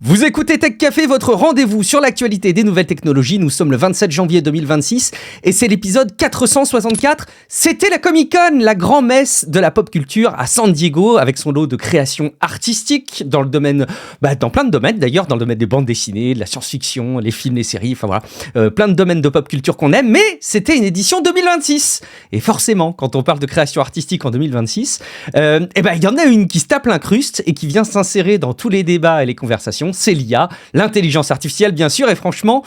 Vous écoutez Tech Café, votre rendez-vous sur l'actualité des nouvelles technologies. Nous sommes le 27 janvier 2026 et c'est l'épisode 464. C'était la Comic-Con, la grand-messe de la pop culture à San Diego, avec son lot de créations artistiques dans le domaine, dans plein de domaines d'ailleurs, dans le domaine des bandes dessinées, de la science-fiction, les films, les séries, enfin voilà, plein de domaines de pop culture qu'on aime, mais c'était une édition 2026. Et forcément, quand on parle de création artistique en 2026, il y en a une qui se tape l'incruste et qui vient s'insérer dans tous les débats et les conversations. C'est l'IA, l'intelligence artificielle bien sûr, et franchement,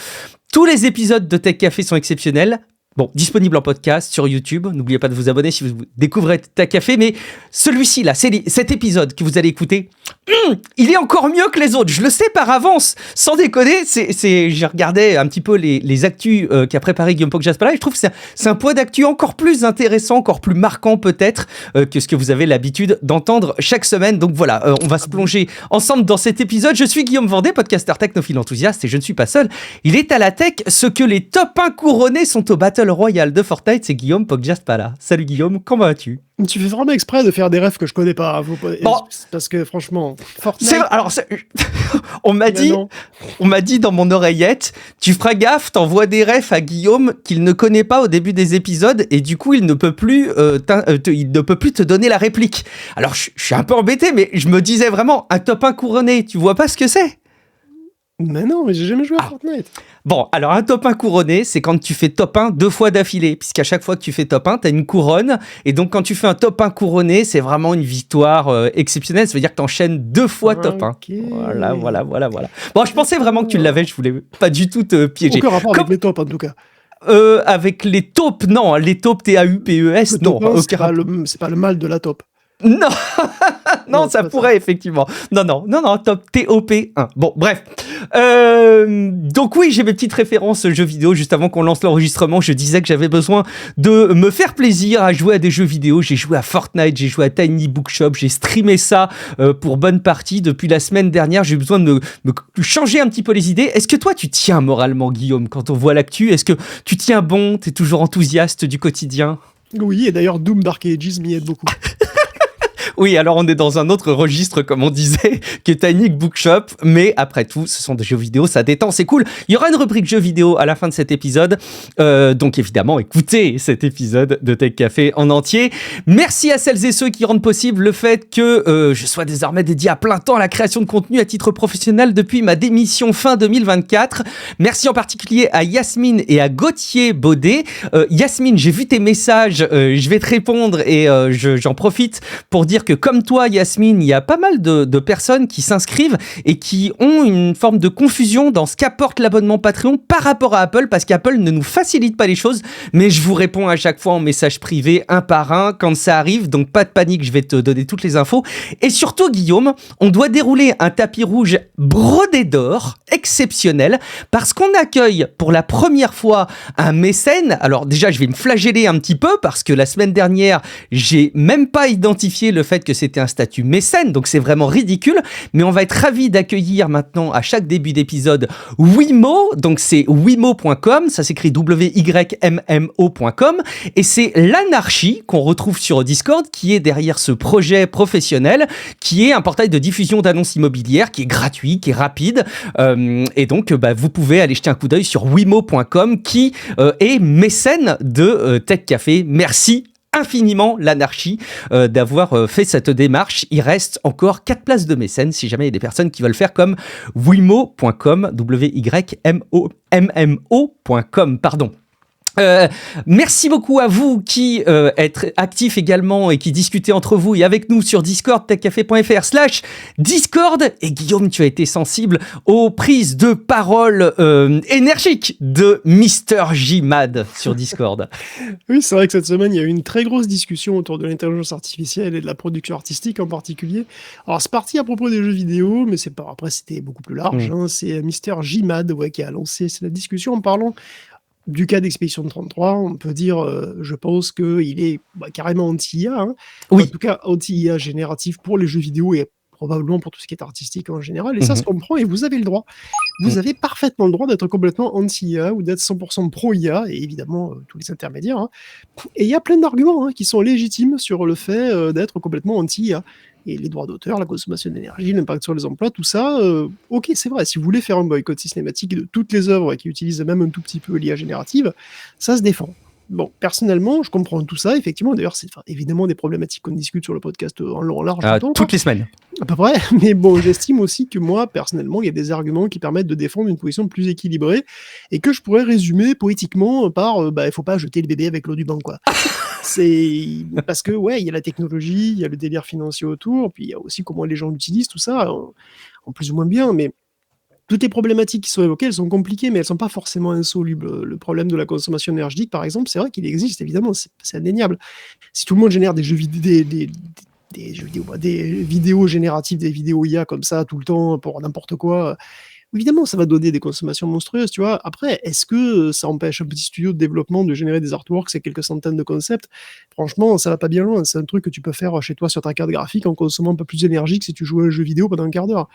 tous les épisodes de Tech Café sont exceptionnels. Bon, disponible en podcast sur YouTube. N'oubliez pas de vous abonner si vous découvrez Tech Café. Mais celui-ci, là, cet épisode que vous allez écouter, il est encore mieux que les autres. Je le sais par avance. Sans déconner, j'ai regardé un petit peu les actus qu'a préparé Guillaume Poggiaspala. Et je trouve que c'est un point d'actu encore plus intéressant, encore plus marquant peut-être que ce que vous avez l'habitude d'entendre chaque semaine. Donc voilà, on va se plonger ensemble dans cet épisode. Je suis Guillaume Vendée, podcaster technophile enthousiaste, et je ne suis pas seul. Il est à la tech. Ce que les top 1 couronnés sont au Battle Royale de Fortnite, c'est Guillaume Poggiaspala. Salut Guillaume, comment vas-tu ? Tu fais vraiment exprès de faire des rêves que je connais pas, bon, parce que franchement, Fortnite... on m'a dit dans mon oreillette, tu feras gaffe, t'envoies des refs à Guillaume qu'il ne connaît pas au début des épisodes et du coup il ne peut plus te donner la réplique. Alors je suis un peu embêté, mais je me disais vraiment, un top 1 couronné, tu vois pas ce que c'est ? Mais non, mais j'ai jamais joué à Fortnite. Bon, alors un top 1 couronné, c'est quand tu fais top 1 2 fois d'affilée, puisqu'à chaque fois que tu fais top 1, t'as une couronne, et donc quand tu fais un top 1 couronné, c'est vraiment une victoire exceptionnelle, ça veut dire que t'enchaînes 2 fois top 1. Voilà. Bon, je pensais vraiment que tu l'avais, je voulais pas du tout te piéger. Aucun rapport avec les tops, en tout cas. Avec les taupes, non, les taupes TAUPES, non. C'est pas le mal de la taupe. Non, non, ça pourrait effectivement. Non, top TOP1. Bon, bref. Donc oui, j'ai mes petites références jeux vidéo. Juste avant qu'on lance l'enregistrement, je disais que j'avais besoin de me faire plaisir à jouer à des jeux vidéo. J'ai joué à Fortnite, j'ai joué à Tiny Bookshop, j'ai streamé ça pour bonne partie depuis la semaine dernière. J'ai besoin de me changer un petit peu les idées. Est-ce que toi, tu tiens moralement, Guillaume, quand on voit l'actu ? Est-ce que tu tiens bon ? T'es toujours enthousiaste du quotidien ? Oui, et d'ailleurs, Doom Dark Ages m'y aide beaucoup. Oui, alors on est dans un autre registre, comme on disait, que Tiny Bookshop, mais après tout, ce sont des jeux vidéo, ça détend, c'est cool. Il y aura une rubrique jeux vidéo à la fin de cet épisode, donc évidemment, écoutez cet épisode de Tech Café en entier. Merci à celles et ceux qui rendent possible le fait que je sois désormais dédié à plein temps à la création de contenu à titre professionnel depuis ma démission fin 2024. Merci en particulier à Yasmine et à Gauthier Baudet. Yasmine, j'ai vu tes messages, je vais te répondre et j'en profite pour dire que comme toi, Yasmine, il y a pas mal de personnes qui s'inscrivent et qui ont une forme de confusion dans ce qu'apporte l'abonnement Patreon par rapport à Apple, parce qu'Apple ne nous facilite pas les choses, mais je vous réponds à chaque fois en message privé, un par un, quand ça arrive, donc pas de panique, je vais te donner toutes les infos. Et surtout, Guillaume, on doit dérouler un tapis rouge brodé d'or, exceptionnel, parce qu'on accueille pour la première fois un mécène. Alors déjà, je vais me flageller un petit peu, parce que la semaine dernière, j'ai même pas identifié le fait que c'était un statut mécène, donc c'est vraiment ridicule, mais on va être ravis d'accueillir maintenant à chaque début d'épisode Wimo, donc c'est wimo.com, ça s'écrit WYMMO.com, et c'est l'anarchie qu'on retrouve sur Discord qui est derrière ce projet professionnel, qui est un portail de diffusion d'annonces immobilières, qui est gratuit, qui est rapide, et donc vous pouvez aller jeter un coup d'œil sur wimo.com qui est mécène de Tech Café. Merci infiniment l'anarchie d'avoir fait cette démarche. Il reste encore 4 places de mécènes si jamais il y a des personnes qui veulent faire comme wimo.com, WYMMO.com, pardon. Merci beaucoup à vous qui êtes actifs également et qui discutez entre vous et avec nous sur Discord, techcafé.fr/Discord. Et Guillaume, tu as été sensible aux prises de parole énergiques de Mister J-Mad sur Discord. Oui, c'est vrai que cette semaine, il y a eu une très grosse discussion autour de l'intelligence artificielle et de la production artistique en particulier. Alors, c'est parti à propos des jeux vidéo, mais après, c'était beaucoup plus large. C'est Mister J-Mad qui a lancé la discussion en parlant du cas d'Expédition 33, on peut dire, je pense qu'il est carrément anti-IA. Oui. En tout cas, anti-IA génératif pour les jeux vidéo et probablement pour tout ce qui est artistique en général. Et ça se comprend et vous avez le droit. Vous avez parfaitement le droit d'être complètement anti-IA ou d'être 100% pro-IA et évidemment tous les intermédiaires. Et il y a plein d'arguments qui sont légitimes sur le fait d'être complètement anti-IA. et les droits d'auteur, la consommation d'énergie, l'impact sur les emplois, tout ça, ok, c'est vrai, si vous voulez faire un boycott systématique de toutes les œuvres qui utilisent même un tout petit peu l'IA générative, ça se défend. Bon, personnellement, je comprends tout ça, effectivement. D'ailleurs, c'est évidemment des problématiques qu'on discute sur le podcast en long, en large, tout le temps, quoi. Toutes les semaines. À peu près. Mais bon, j'estime aussi que moi, personnellement, il y a des arguments qui permettent de défendre une position plus équilibrée et que je pourrais résumer poétiquement par il faut pas jeter le bébé avec l'eau du bain, quoi. C'est parce que, ouais, il y a la technologie, il y a le délire financier autour, puis il y a aussi comment les gens l'utilisent, tout ça, en plus ou moins bien, mais toutes les problématiques qui sont évoquées, elles sont compliquées, mais elles sont pas forcément insolubles. Le problème de la consommation énergétique, par exemple, c'est vrai qu'il existe, évidemment, c'est indéniable. Si tout le monde génère des jeux vidéo, des jeux vidéo, des vidéos génératives, des vidéos IA comme ça tout le temps pour n'importe quoi, évidemment, ça va donner des consommations monstrueuses, tu vois. Après, est-ce que ça empêche un petit studio de développement de générer des artworks, c'est quelques centaines de concepts? Franchement, ça va pas bien loin. C'est un truc que tu peux faire chez toi sur ta carte graphique en consommant un peu plus d'énergie que si tu jouais à un jeu vidéo pendant un quart d'heure.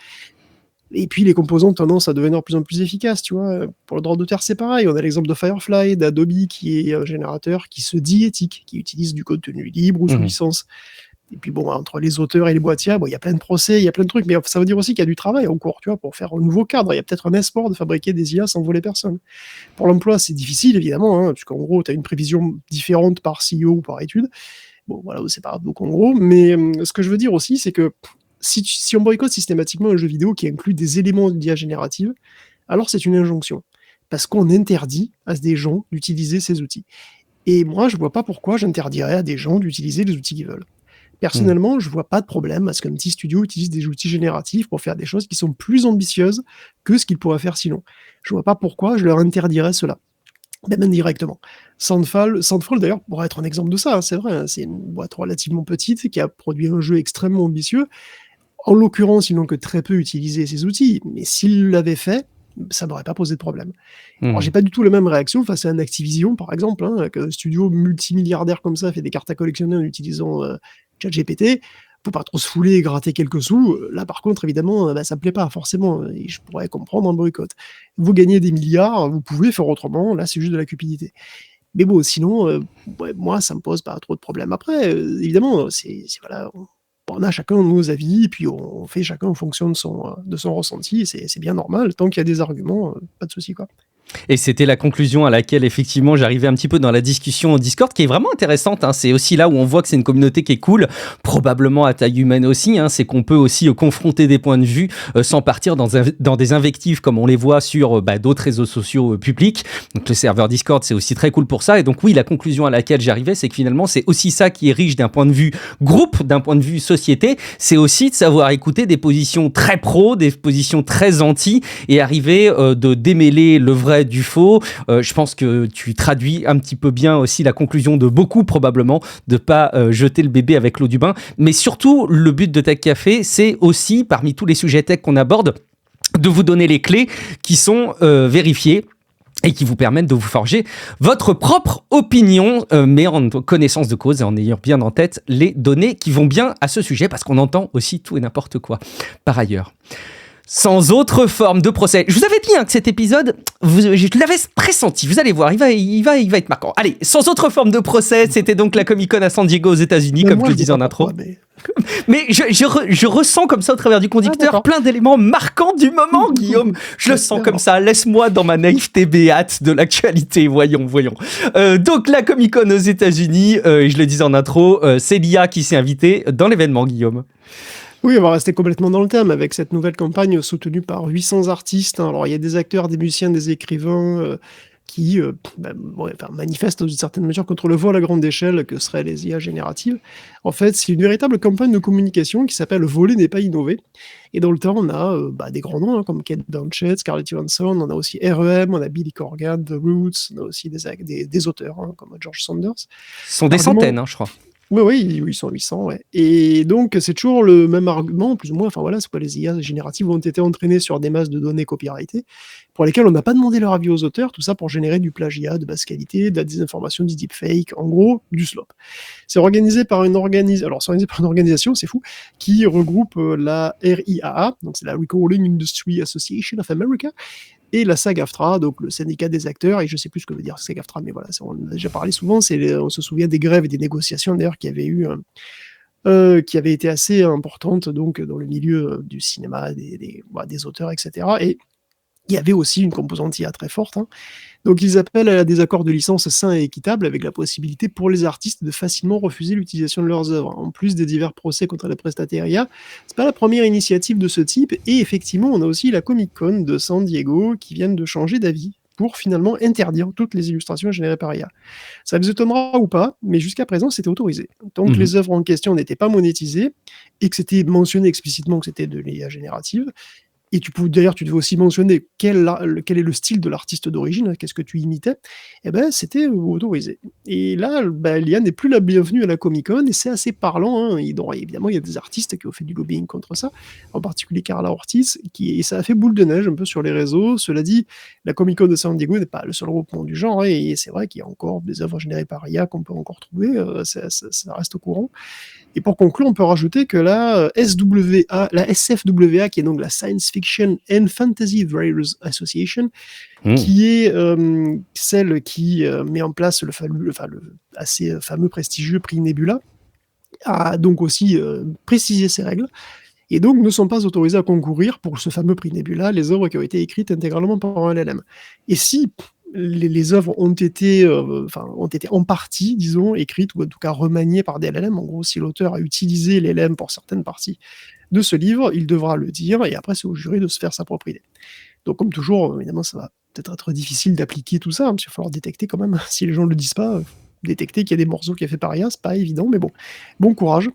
Et puis les composants ont tendance à devenir de plus en plus efficaces, tu vois. Pour le droit d'auteur, c'est pareil. On a l'exemple de Firefly, d'Adobe, qui est un générateur qui se dit éthique, qui utilise du contenu libre ou sous licence. Et puis bon, entre les auteurs et les boîtiers, il y a plein de procès, il y a plein de trucs, mais ça veut dire aussi qu'il y a du travail en cours, tu vois, pour faire un nouveau cadre. Il y a peut-être un espoir de fabriquer des IA sans voler personne. Pour l'emploi, c'est difficile, évidemment, puisqu'en gros, tu as une prévision différente par CEO ou par étude. Bon, voilà, c'est pas donc en gros, mais ce que je veux dire aussi, c'est que si on boycotte systématiquement un jeu vidéo qui inclut des éléments d'IA générative, alors c'est une injonction. Parce qu'on interdit à des gens d'utiliser ces outils. Et moi, je vois pas pourquoi j'interdirais à des gens d'utiliser les outils qu'ils veulent. Personnellement, je vois pas de problème à ce qu'un petit studio utilise des outils génératifs pour faire des choses qui sont plus ambitieuses que ce qu'ils pourraient faire sinon. Je vois pas pourquoi je leur interdirais cela. Même indirectement. Sandfall d'ailleurs, pourrait être un exemple de ça, c'est vrai, c'est une boîte relativement petite qui a produit un jeu extrêmement ambitieux. En l'occurrence, ils n'ont que très peu utilisé ces outils, mais s'ils l'avaient fait, ça n'aurait pas posé de problème. Alors, j'ai pas du tout la même réaction face à un Activision, par exemple, qu'un studio multimilliardaire comme ça fait des cartes à collectionner en utilisant ChatGPT. Faut pas trop se fouler et gratter quelques sous. Là, par contre, évidemment, ça me plaît pas, forcément, et je pourrais comprendre un boycott. Vous gagnez des milliards, vous pouvez faire autrement, là, c'est juste de la cupidité. Mais bon, sinon, moi, ça me pose pas trop de problème. Après, évidemment, voilà, on a chacun nos avis, et puis on fait chacun en fonction de son ressenti, et c'est bien normal. Tant qu'il y a des arguments, pas de souci, quoi. Et c'était la conclusion à laquelle effectivement j'arrivais un petit peu dans la discussion au Discord, qui est vraiment intéressante, hein. C'est aussi là où on voit que c'est une communauté qui est cool, probablement à taille humaine aussi, hein. C'est qu'on peut aussi confronter des points de vue sans partir dans des invectives comme on les voit sur d'autres réseaux sociaux publics. Donc le serveur Discord, c'est aussi très cool pour ça. Et donc oui, la conclusion à laquelle j'arrivais, c'est que finalement c'est aussi ça qui est riche d'un point de vue groupe, d'un point de vue société. C'est aussi de savoir écouter des positions très pro, des positions très anti, et arriver de démêler le vrai du faux. Je pense que tu traduis un petit peu bien aussi la conclusion de beaucoup, probablement, de pas jeter le bébé avec l'eau du bain. Mais surtout, le but de Tech Café, c'est aussi, parmi tous les sujets tech qu'on aborde, de vous donner les clés qui sont vérifiées et qui vous permettent de vous forger votre propre opinion, mais en connaissance de cause et en ayant bien en tête les données qui vont bien à ce sujet, parce qu'on entend aussi tout et n'importe quoi par ailleurs. Sans autre forme de procès. Je vous avais dit que cet épisode, je l'avais pressenti. Vous allez voir, il va être marquant. Allez, sans autre forme de procès, c'était donc la Comic-Con à San Diego aux États-Unis, comme je le disais en intro. Mais je ressens comme ça au travers du conducteur plein d'éléments marquants du moment, Guillaume. Je le sens comme ça. Laisse-moi dans ma naïveté béate de l'actualité. Voyons. Donc la Comic-Con aux États-Unis, je le disais en intro, c'est l'IA qui s'est invitée dans l'événement, Guillaume. Oui, on va rester complètement dans le thème avec cette nouvelle campagne soutenue par 800 artistes. Alors, il y a des acteurs, des musiciens, des écrivains qui manifestent dans une certaine mesure contre le vol à grande échelle que seraient les IA génératives. En fait, c'est une véritable campagne de communication qui s'appelle « Voler n'est pas innover ». Et dans le temps, on a des grands noms comme Kate Blanchett, Scarlett Johansson, on a aussi R.E.M., on a Billy Corgan, The Roots, on a aussi des auteurs comme George Saunders. Ce sont des centaines, je crois. Oui, ils sont 800, ouais. Et donc, c'est toujours le même argument, plus ou moins, c'est quoi, les IA génératives ont été entraînées sur des masses de données copyrightées, pour lesquelles on n'a pas demandé leur avis aux auteurs, tout ça pour générer du plagiat de basse qualité, de la désinformation, du deepfake, en gros, du slop. C'est organisé par une organisation, c'est fou, qui regroupe la RIAA, donc c'est la Recording Industry Association of America, et la SAG-AFTRA, donc le syndicat des acteurs, et je sais plus ce que veut dire SAG-AFTRA, mais voilà, on en a déjà parlé souvent, on se souvient des grèves et des négociations d'ailleurs qu'il y avait eu qui avait été assez importante donc dans le milieu, du cinéma, des auteurs et cetera, et il y avait aussi une composante IA très forte, hein. Donc ils appellent à des accords de licence sains et équitables avec la possibilité pour les artistes de facilement refuser l'utilisation de leurs œuvres. En plus des divers procès contre les prestataires IA, c'est pas la première initiative de ce type, et effectivement on a aussi la Comic Con de San Diego qui viennent de changer d'avis pour finalement interdire toutes les illustrations générées par IA. Ça vous étonnera ou pas, mais jusqu'à présent c'était autorisé. Tant que Mhm. les œuvres en question n'étaient pas monétisées et que c'était mentionné explicitement que c'était de l'IA générative, et d'ailleurs, tu devais aussi mentionner quel est le style de l'artiste d'origine, qu'est-ce que tu imitais, et ben c'était autorisé. Et là, bah, l'IA n'est plus la bienvenue à la Comic-Con, et c'est assez parlant, hein. Évidemment, il y a des artistes qui ont fait du lobbying contre ça, en particulier Carla Ortiz, et ça a fait boule de neige un peu sur les réseaux. Cela dit, la Comic-Con de San Diego n'est pas le seul regroupement du genre, hein, et c'est vrai qu'il y a encore des œuvres générées par IA qu'on peut encore trouver, ça reste au courant. Et pour conclure, on peut rajouter que la SFWA, qui est donc la Science Fiction and Fantasy Writers Association, Mhm. qui est celle qui met en place le assez fameux prestigieux prix Nebula, a donc aussi précisé ses règles, et donc ne sont pas autorisés à concourir pour ce fameux prix Nebula les œuvres qui ont été écrites intégralement par un LLM. Et si les œuvres ont été en partie, disons, écrites ou en tout cas remaniées par des LLM, en gros, si l'auteur a utilisé l'LLM pour certaines parties de ce livre, il devra le dire, et après c'est au jury de se faire sa propre idée. Donc comme toujours, évidemment, ça va peut-être être difficile d'appliquer tout ça, hein, parce qu'il va falloir détecter quand même, si les gens ne le disent pas, détecter qu'il y a des morceaux qui a fait par IA, c'est pas évident, mais bon courage.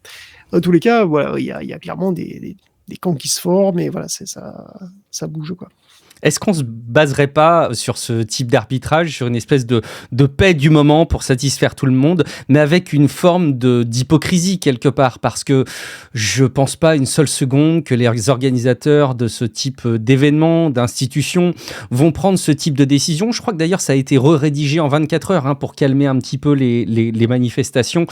Dans tous les cas, voilà, il y a clairement des camps qui se forment, et voilà, ça bouge, quoi. Est-ce qu'on se baserait pas sur ce type d'arbitrage, sur une espèce de paix du moment pour satisfaire tout le monde, mais avec une forme d'hypocrisie quelque part? Parce que je pense pas une seule seconde que les organisateurs de ce type d'événements, d'institutions, vont prendre ce type de décision. Je crois que d'ailleurs ça a été rédigé en 24 heures, hein, pour calmer un petit peu les manifestations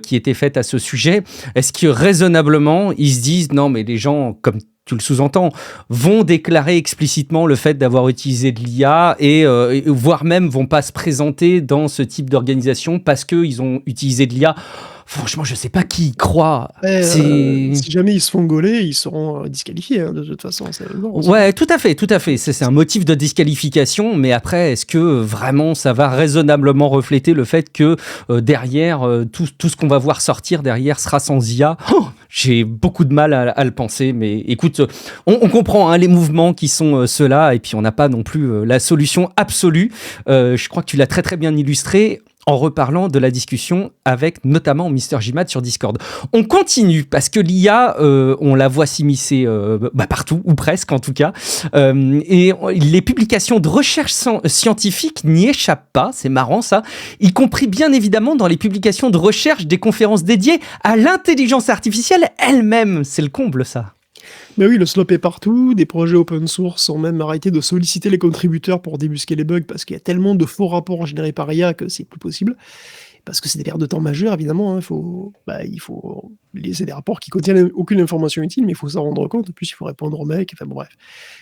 qui étaient faites à ce sujet. Est-ce que raisonnablement, ils se disent non, mais les gens, comme tu le sous-entends, vont déclarer explicitement le fait d'avoir utilisé de l'IA et voire même vont pas se présenter dans ce type d'organisation parce qu'ils ont utilisé de l'IA. Franchement, je sais pas qui y croit. Si jamais ils se font gauler, ils seront disqualifiés, hein, de toute façon, c'est le genre aussi. Ouais, tout à fait, tout à fait. C'est un motif de disqualification, mais après, est-ce que vraiment ça va raisonnablement refléter le fait que derrière, tout ce qu'on va voir sortir derrière sera sans IA? J'ai beaucoup de mal à le penser, mais écoute, on comprend, hein, les mouvements qui sont ceux-là, et puis on n'a pas non plus la solution absolue. Je crois que tu l'as très très bien illustré en reparlant de la discussion avec notamment Mister Jimad sur Discord. On continue parce que l'IA, on la voit s'immiscer partout, ou presque en tout cas, et les publications de recherche scientifique n'y échappent pas, c'est marrant ça, y compris bien évidemment dans les publications de recherche des conférences dédiées à l'intelligence artificielle elle-même. C'est le comble ça. Mais oui, le slop est partout, des projets open source ont même arrêté de solliciter les contributeurs pour débusquer les bugs parce qu'il y a tellement de faux rapports générés par IA que c'est plus possible. Parce que c'est des pertes de temps majeures, évidemment, hein. C'est des rapports qui contiennent aucune information utile, mais il faut s'en rendre compte. En plus, il faut répondre aux mecs. Enfin, bon, bref.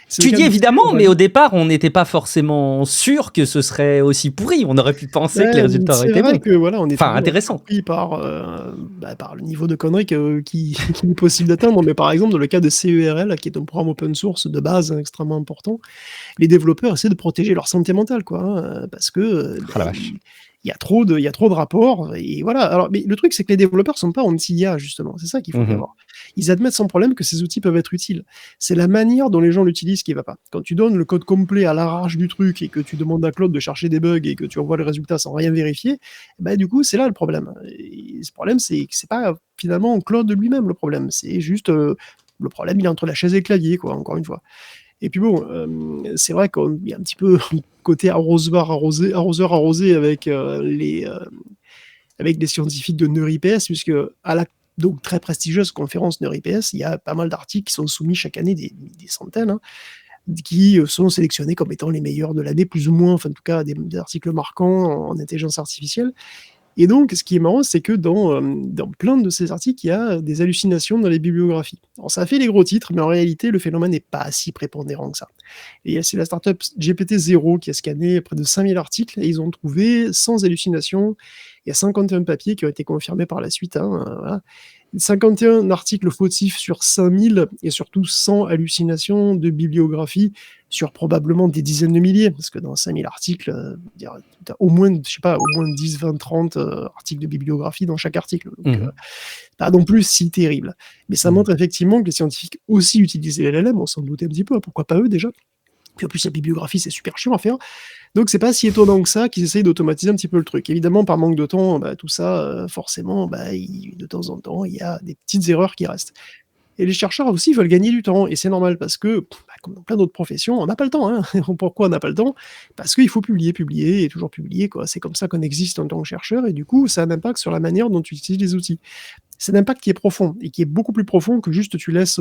Tu dis évidemment, mais au départ, on n'était pas forcément sûr que ce serait aussi pourri. On aurait pu penser que les résultats auraient été bons. Que, voilà, on est intéressant. Surpris par le niveau de conneries qui est possible d'atteindre. Mais par exemple, dans le cas de CERL, qui est un programme open source de base, hein, extrêmement important, les développeurs essaient de protéger leur santé mentale, quoi, hein, parce que la vache. il y a trop de rapports, et voilà. Alors, mais le truc, c'est que les développeurs sont pas anti-IA, justement. C'est ça qu'il faut voir. Ils admettent sans problème que ces outils peuvent être utiles. C'est la manière dont les gens l'utilisent qui va pas. Quand tu donnes le code complet à l'arrache du truc et que tu demandes à Claude de chercher des bugs et que tu envoies le résultat sans rien vérifier, du coup, c'est là le problème. Et ce problème, c'est que c'est pas finalement Claude lui-même le problème. C'est juste le problème, il est entre la chaise et le clavier, quoi, encore une fois. Et puis bon, c'est vrai qu'il y a un petit peu côté arroseur arrosé avec les scientifiques de NeurIPS, puisque à la donc très prestigieuse conférence NeurIPS, il y a pas mal d'articles qui sont soumis chaque année, des centaines, hein, qui sont sélectionnés comme étant les meilleurs de l'année, plus ou moins, enfin en tout cas des articles marquants en intelligence artificielle. Et donc, ce qui est marrant, c'est que dans plein de ces articles, il y a des hallucinations dans les bibliographies. Alors, ça a fait les gros titres, mais en réalité, le phénomène n'est pas si prépondérant que ça. Et c'est la startup GPT-0 qui a scanné près de 5000 articles, et ils ont trouvé sans hallucination. Il y a 51 papiers qui ont été confirmés par la suite, hein, voilà. 51 articles fautifs sur 5000 et surtout 100 hallucinations de bibliographie sur probablement des dizaines de milliers, parce que dans 5000 articles, tu as au moins, je sais pas, au moins 10, 20, 30 articles de bibliographie dans chaque article. Donc, pas non plus si terrible. Mais ça montre effectivement que les scientifiques aussi utilisent les LLM, on s'en doutait un petit peu, pourquoi pas eux déjà. Puis en plus, la bibliographie, c'est super chiant à faire. Donc, c'est pas si étonnant que ça qu'ils essayent d'automatiser un petit peu le truc. Évidemment, par manque de temps, tout ça, forcément, de temps en temps, il y a des petites erreurs qui restent. Et les chercheurs aussi veulent gagner du temps, et c'est normal parce que, comme dans plein d'autres professions, on n'a pas le temps. Hein. Pourquoi on n'a pas le temps? Parce qu'il faut publier, et toujours publier, quoi. C'est comme ça qu'on existe en tant que chercheur, et du coup, ça a un impact sur la manière dont tu utilises les outils. C'est un impact qui est profond, et qui est beaucoup plus profond que juste tu laisses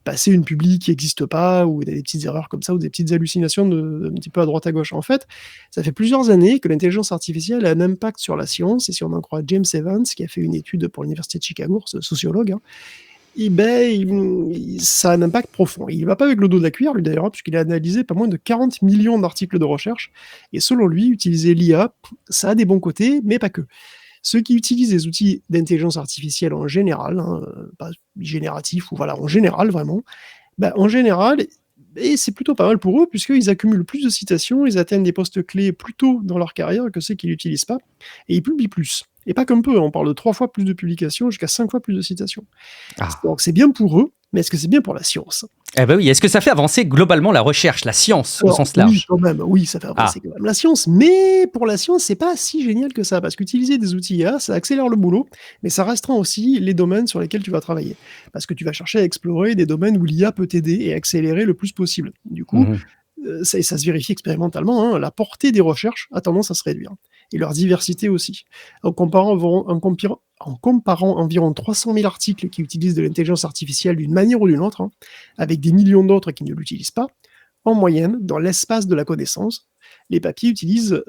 passer une publi qui n'existe pas, ou des petites erreurs comme ça, ou des petites hallucinations un petit peu à droite à gauche. En fait, ça fait plusieurs années que l'intelligence artificielle a un impact sur la science, et si on en croit James Evans, qui a fait une étude pour l'université de Chicago, ce sociologue, hein, ça a un impact profond. Il ne va pas avec le dos de la cuillère, lui d'ailleurs, puisqu'il a analysé pas moins de 40 millions d'articles de recherche, et selon lui, utiliser l'IA, ça a des bons côtés, mais pas que. Ceux qui utilisent les outils d'intelligence artificielle en général, pas génératifs, ou voilà, en général vraiment, en général, et c'est plutôt pas mal pour eux, puisqu'ils accumulent plus de citations, ils atteignent des postes clés plus tôt dans leur carrière que ceux qui l'utilisent pas, et ils publient plus. Et pas comme peu, on parle de 3 fois plus de publications jusqu'à 5 fois plus de citations. Donc c'est bien pour eux, mais est-ce que c'est bien pour la science? Eh ben oui, est-ce que ça fait avancer globalement la recherche, la science au sens large? Oui, quand même, oui, ça fait avancer quand même la science, mais pour la science, c'est pas si génial que ça, parce qu'utiliser des outils IA, ça accélère le boulot, mais ça restreint aussi les domaines sur lesquels tu vas travailler. Parce que tu vas chercher à explorer des domaines où l'IA peut t'aider et accélérer le plus possible. Du coup, ça se vérifie expérimentalement, hein, la portée des recherches a tendance à se réduire, et leur diversité aussi. En comparant environ 300 000 articles qui utilisent de l'intelligence artificielle d'une manière ou d'une autre, hein, avec des millions d'autres qui ne l'utilisent pas, en moyenne, dans l'espace de la connaissance, les papiers utilisent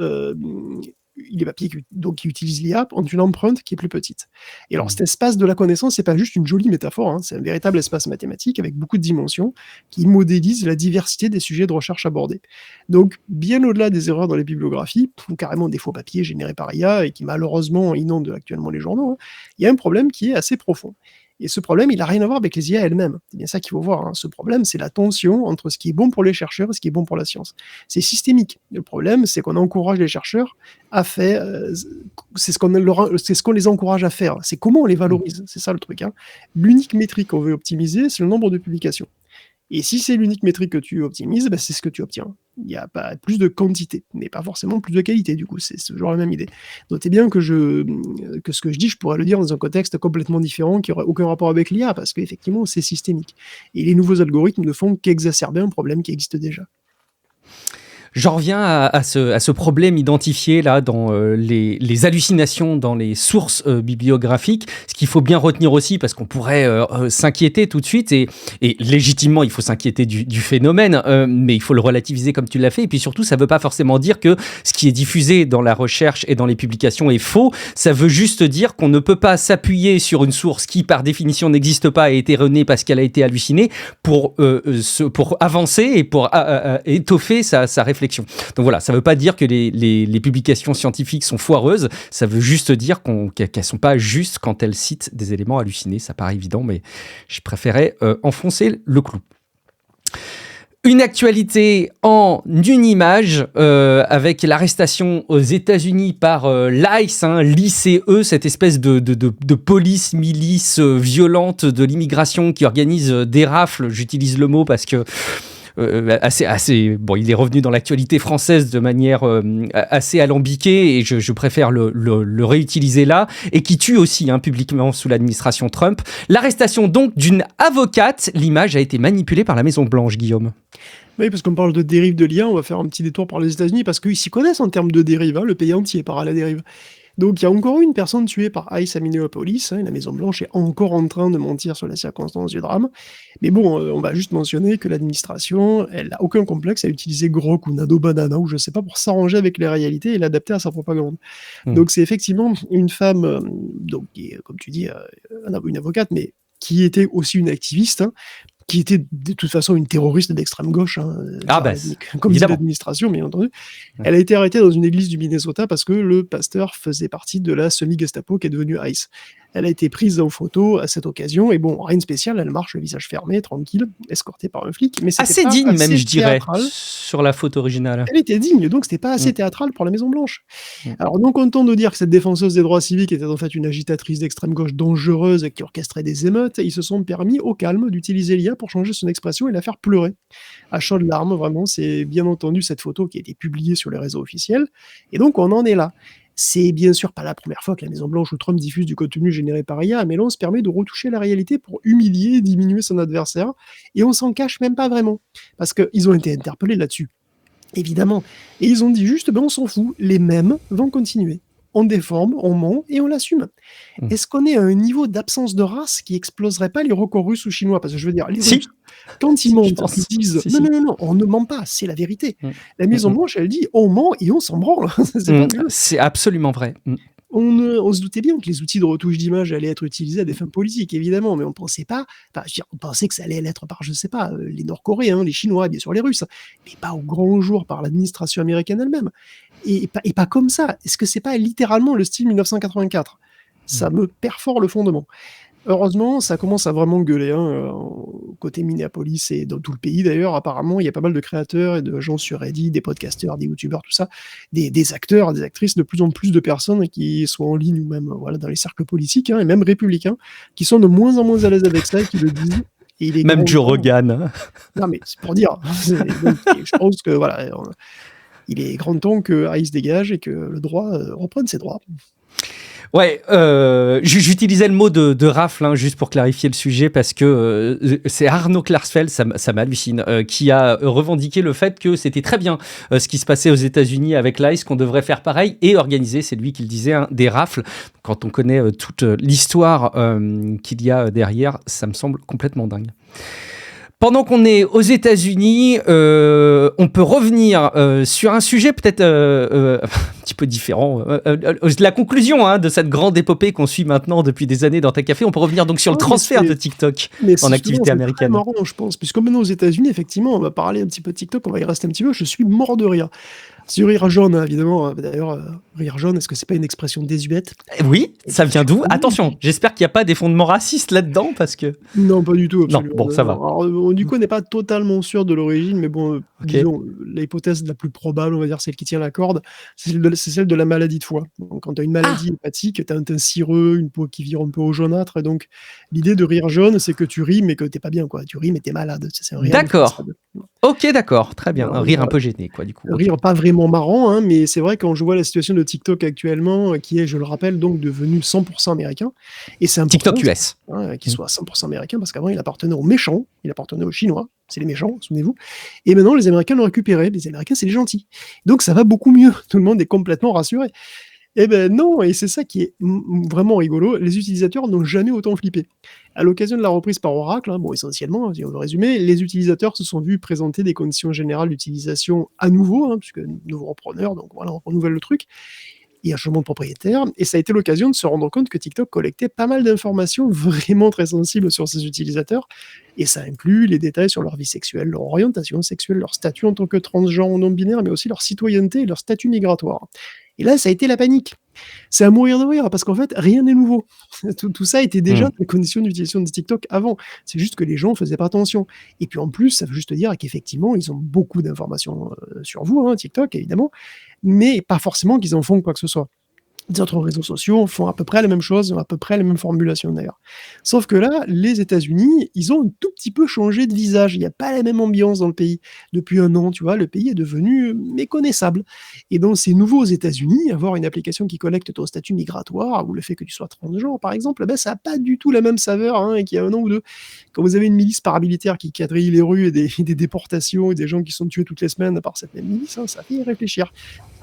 qui utilisent l'IA ont une empreinte qui est plus petite. Et alors, cet espace de la connaissance, c'est pas juste une jolie métaphore, hein, c'est un véritable espace mathématique avec beaucoup de dimensions qui modélise la diversité des sujets de recherche abordés. Donc, bien au-delà des erreurs dans les bibliographies, ou carrément des faux papiers générés par IA et qui malheureusement inondent actuellement les journaux, hein, il y a un problème qui est assez profond. Et ce problème, il n'a rien à voir avec les IA elles-mêmes. C'est bien ça qu'il faut voir. Hein. Ce problème, c'est la tension entre ce qui est bon pour les chercheurs et ce qui est bon pour la science. C'est systémique. Le problème, c'est qu'on encourage les chercheurs à faire... c'est ce qu'on les encourage à faire. C'est comment on les valorise. C'est ça le truc. Hein. L'unique métrique qu'on veut optimiser, c'est le nombre de publications. Et si c'est l'unique métrique que tu optimises, c'est ce que tu obtiens. Il n'y a pas plus de quantité, mais pas forcément plus de qualité, du coup, c'est toujours la même idée. Notez bien que ce que je dis, je pourrais le dire dans un contexte complètement différent, qui n'aurait aucun rapport avec l'IA, parce qu'effectivement, c'est systémique. Et les nouveaux algorithmes ne font qu'exacerber un problème qui existe déjà. J'en reviens à ce problème identifié là dans les hallucinations dans les sources bibliographiques. Ce qu'il faut bien retenir aussi, parce qu'on pourrait s'inquiéter tout de suite, et légitimement il faut s'inquiéter du phénomène, mais il faut le relativiser comme tu l'as fait. Et puis surtout, ça ne veut pas forcément dire que ce qui est diffusé dans la recherche et dans les publications est faux. Ça veut juste dire qu'on ne peut pas s'appuyer sur une source qui par définition n'existe pas et est erronée parce qu'elle a été hallucinée pour avancer et pour étoffer sa réflexion. Donc voilà, ça ne veut pas dire que les publications scientifiques sont foireuses, ça veut juste dire qu'elles ne sont pas justes quand elles citent des éléments hallucinés. Ça paraît évident, mais je préférais enfoncer le clou. Une actualité en une image avec l'arrestation aux États-Unis par l'ICE, l'ICE, cette espèce de police, milice violente de l'immigration qui organise des rafles. J'utilise le mot parce que bon, il est revenu dans l'actualité française de manière assez alambiquée, et je préfère le réutiliser là, et qui tue aussi publiquement sous l'administration Trump. L'arrestation donc d'une avocate. L'image a été manipulée par la Maison-Blanche, Guillaume. Oui, parce qu'on parle de dérive de l'IA, on va faire un petit détour par les États-Unis, parce qu'ils s'y connaissent en termes de dérive, le pays entier part à la dérive. Donc il y a encore une personne tuée par ICE à Minneapolis, la Maison-Blanche est encore en train de mentir sur les circonstances du drame. Mais bon, on va juste mentionner que l'administration, elle n'a aucun complexe à utiliser Grok ou Nado Banana, ou je sais pas, pour s'arranger avec les réalités et l'adapter à sa propagande. Donc c'est effectivement une femme, donc, qui est, comme tu dis, une avocate, mais qui était aussi une activiste, qui était de toute façon une terroriste d'extrême gauche, comme dit l'administration, bien entendu. Ouais. Elle a été arrêtée dans une église du Minnesota parce que le pasteur faisait partie de la semi-Gestapo qui est devenue ICE. Elle a été prise en photo à cette occasion et bon, rien de spécial, elle marche le visage fermé, tranquille, escortée par un flic, mais c'était Assez pas digne, même, assez je dirais, théâtral. sur la photo originale. Elle était digne, donc c'était pas Mm, assez théâtral pour la Maison Blanche. mm. Alors, non content de dire que cette défenseuse des droits civiques était en fait une agitatrice d'extrême gauche dangereuse et qui orchestrait des émeutes, ils se sont permis au calme d'utiliser l'IA pour changer son expression et la faire pleurer. À chaudes larmes, vraiment, c'est bien entendu cette photo qui a été publiée sur les réseaux officiels. Et donc, on en est là. C'est bien sûr pas la première fois que la Maison-Blanche ou Trump diffuse du contenu généré par IA, mais là, on se permet de retoucher la réalité pour humilier, diminuer son adversaire, et on s'en cache même pas vraiment, parce qu'ils ont été interpellés là-dessus. Évidemment. Et ils ont dit juste, ben on s'en fout, les mêmes vont continuer. On déforme, on ment et on l'assume. Mm. Est-ce qu'on est à un niveau d'absence de race qui exploserait pas les records russes ou chinois? Parce que je veux dire, les Si, Russes, quand ils si, je mentent, pense. ils disent Si, non, si. non, non, non, on ne ment pas, c'est la vérité. Mm, La mm, Maison mm. Blanche, elle dit on ment et on s'en branle. C'est fabuleux. C'est absolument vrai. Mm. On se doutait bien que les outils de retouche d'image allaient être utilisés à des fins politiques, évidemment, mais on pensait pas, enfin, je veux dire, on pensait que ça allait l'être par, je sais pas, les Nord-Coréens, les Chinois, bien sûr les Russes, mais pas au grand jour par l'administration américaine elle-même. Et pas comme ça. Est-ce que c'est pas littéralement le style 1984? Ça me perfore le fondement. Heureusement, ça commence à vraiment gueuler, hein, côté Minneapolis et dans tout le pays d'ailleurs. Apparemment, il y a pas mal de créateurs et de gens sur Reddit, des podcasteurs, des youtubeurs, tout ça, des acteurs, des actrices, de plus en plus de personnes qui sont en ligne ou même voilà, dans les cercles politiques, hein, et même républicains, qui sont de moins en moins à l'aise avec ça et qui le disent. Et il est Même grand Joe temps. Rogan. Non, mais c'est pour dire. Donc, je pense que voilà, il est grand temps que AI se dégage et que le droit reprenne ses droits. Ouais, j'utilisais le mot de rafle, hein, juste pour clarifier le sujet, parce que c'est Arnaud Klarsfeld, ça m'hallucine, qui a revendiqué le fait que c'était très bien ce qui se passait aux États-Unis avec l'ICE, qu'on devrait faire pareil et organiser, c'est lui qui le disait, hein, des rafles. Quand on connaît toute l'histoire qu'il y a derrière, ça me semble complètement dingue. Pendant qu'on est aux États-Unis, on peut revenir sur un sujet peut-être un petit peu différent. La conclusion, hein, de cette grande épopée qu'on suit maintenant depuis des années dans Ta Café, on peut revenir donc sur le transfert de TikTok en activité américaine. C'est marrant, je pense, puisque maintenant aux États-Unis, effectivement, on va parler un petit peu de TikTok, on va y rester un petit peu. Je suis mort de rire. Sur rire jaune, évidemment. D'ailleurs, rire jaune, est-ce que c'est pas une expression désuète? Oui, ça vient d'où? Oui. Attention, j'espère qu'il n'y a pas des fondements racistes là-dedans, parce que... Non, pas du tout, absolument. Non, bon, ça va. Alors, du coup, on n'est pas totalement sûr de l'origine, mais bon, Ok. disons, l'hypothèse la plus probable, on va dire, celle qui tient la corde, c'est celle de la maladie de foie. Donc, quand tu as une maladie hépatique, tu as un teint cireux, une peau qui vire un peu au jaunâtre, et donc l'idée de rire jaune, c'est que tu ris, mais que t'es pas bien, quoi. Tu ris, mais t'es malade. C'est un rire. D'accord. Ok, d'accord, très bien. Un rire un peu gêné, quoi, du coup. Rire pas vraiment marrant, hein, mais c'est vrai quand je vois la situation de TikTok actuellement, qui est, je le rappelle, donc devenu 100% américain, et c'est important, TikTok US. hein, qu'il soit 100% américain, parce qu'avant il appartenait aux méchants, il appartenait aux Chinois, c'est les méchants, souvenez-vous, et maintenant les Américains l'ont récupéré, les Américains c'est les gentils. Donc ça va beaucoup mieux, tout le monde est complètement rassuré. Eh ben non, et c'est ça qui est vraiment rigolo, les utilisateurs n'ont jamais autant flippé. À l'occasion de la reprise par Oracle, hein, bon essentiellement, si on veut résumer, les utilisateurs se sont vus présenter des conditions générales d'utilisation à nouveau, hein, puisque nouveau repreneur, donc voilà, on renouvelle le truc, et un changement de propriétaire, et ça a été l'occasion de se rendre compte que TikTok collectait pas mal d'informations vraiment très sensibles sur ses utilisateurs, et ça inclut les détails sur leur vie sexuelle, leur orientation sexuelle, leur statut en tant que transgenre ou non-binaire, mais aussi leur citoyenneté et leur statut migratoire. Et là, ça a été la panique. C'est à mourir de rire, parce qu'en fait, rien n'est nouveau. Tout ça était déjà dans les conditions d'utilisation de TikTok avant. C'est juste que les gens faisaient pas attention. Et puis en plus, ça veut juste dire qu'effectivement, ils ont beaucoup d'informations sur vous, hein, TikTok, évidemment, mais pas forcément qu'ils en font quoi que ce soit. Les autres réseaux sociaux font à peu près la même chose, ont à peu près la même formulation d'ailleurs. Sauf que là, les États-Unis, ils ont un tout petit peu changé de visage. Il n'y a pas la même ambiance dans le pays. Depuis un an, tu vois, le pays est devenu méconnaissable. Et dans ces nouveaux États-Unis, avoir une application qui collecte ton statut migratoire ou le fait que tu sois transgenre, par exemple, ben, ça n'a pas du tout la même saveur, hein, qu'il y a un an ou deux. Quand vous avez une milice paramilitaire qui quadrille les rues et des déportations et des gens qui sont tués toutes les semaines par cette même milice, hein, ça fait y réfléchir.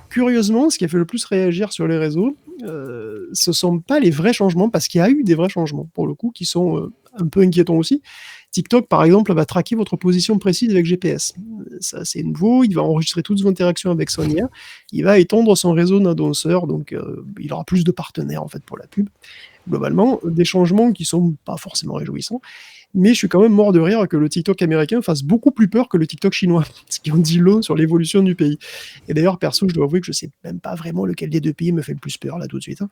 Curieusement, ce qui a fait le plus réagir sur les réseaux, ce sont pas les vrais changements, parce qu'il y a eu des vrais changements, pour le coup, qui sont un peu inquiétants aussi. TikTok, par exemple, va traquer votre position précise avec GPS. Ça, c'est nouveau. Il va enregistrer toutes vos interactions avec son IA. Il va étendre son réseau d'annonceurs, donc il aura plus de partenaires, en fait, pour la pub. Globalement, des changements qui sont pas forcément réjouissants. mais je suis quand même mort de rire que le TikTok américain fasse beaucoup plus peur que le TikTok chinois, ce qui en dit long sur l'évolution du pays. Et d'ailleurs, perso, je dois avouer que je sais même pas vraiment lequel des deux pays me fait le plus peur, là, tout de suite. Hein.